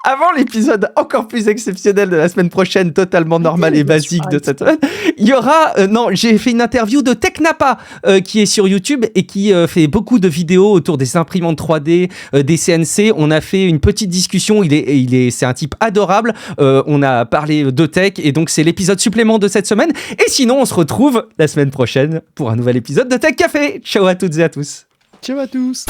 Avant l'épisode encore plus exceptionnel de la semaine prochaine, totalement normal et basique de cette semaine, il y aura... j'ai fait une interview de Technapa qui est sur YouTube et qui fait beaucoup de vidéos autour des imprimantes 3D, des CNC. On a fait une petite discussion, c'est un type adorable. On a parlé de tech et donc c'est l'épisode supplément de cette semaine. Et sinon, on se retrouve la semaine prochaine pour un nouvel épisode de Tech Café. Ciao à toutes et à tous. Ciao à tous.